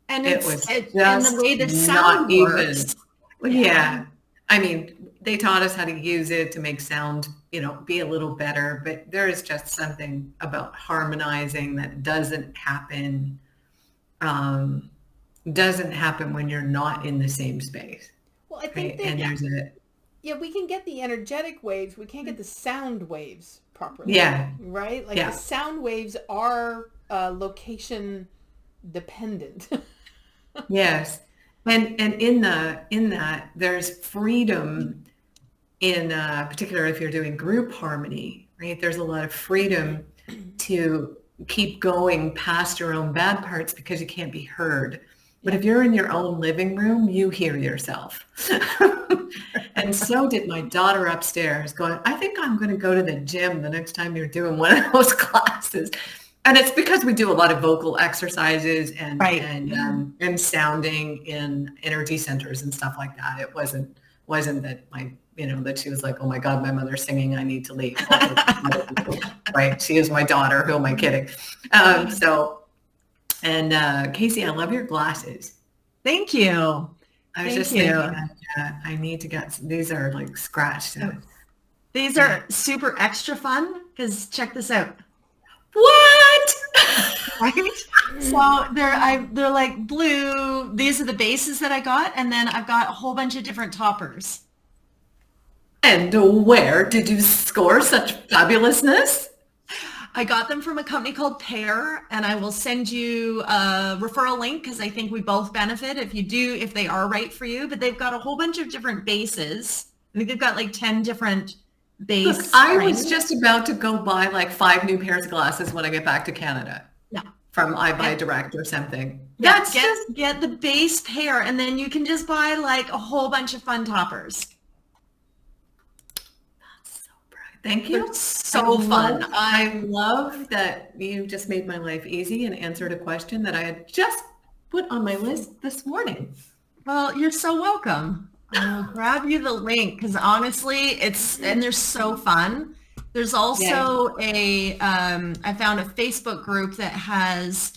And it was and the way the sound works. Yeah. I mean, they taught us how to use it to make sound, be a little better, but there is just something about harmonizing that doesn't happen when you're not in the same space. Well, I think that we can get the energetic waves. We can't get the sound waves properly. Yeah. Right? Like the sound waves are location dependent. Yes. And in that there's freedom in particular if you're doing group harmony, right? There's a lot of freedom to keep going past your own bad parts because you can't be heard. But if you're in your own living room, you hear yourself. And so did my daughter upstairs going, I think I'm going to go to the gym the next time you're doing one of those classes. And it's because we do a lot of vocal exercises and sounding in energy centers and stuff like that. It wasn't that that she was like, oh my God, my mother's singing, I need to leave. Right. She is my daughter. Who am I kidding? Casey, I love your glasses. Thank you. I was just thinking, I need to get, these are like scratched. These are super extra fun because check this out. What? Right? So they're like blue. These are the bases that I got. And then I've got a whole bunch of different toppers. And where did you score such fabulousness? I got them from a company called Pear, and I will send you a referral link because I think we both benefit if they are right for you. But they've got a whole bunch of different bases. I think they've got like 10 different base. Look, I was just about to go buy like 5 new pairs of glasses when I get back to Canada. Yeah. From I Buy Direct or something. Yeah, get the base pair, and then you can just buy like a whole bunch of fun toppers. Thank you. So fun. I love that you just made my life easy and answered a question that I had just put on my list this morning. Well, you're so welcome. I'll grab you the link because honestly, they're so fun. There's also I found a Facebook group that has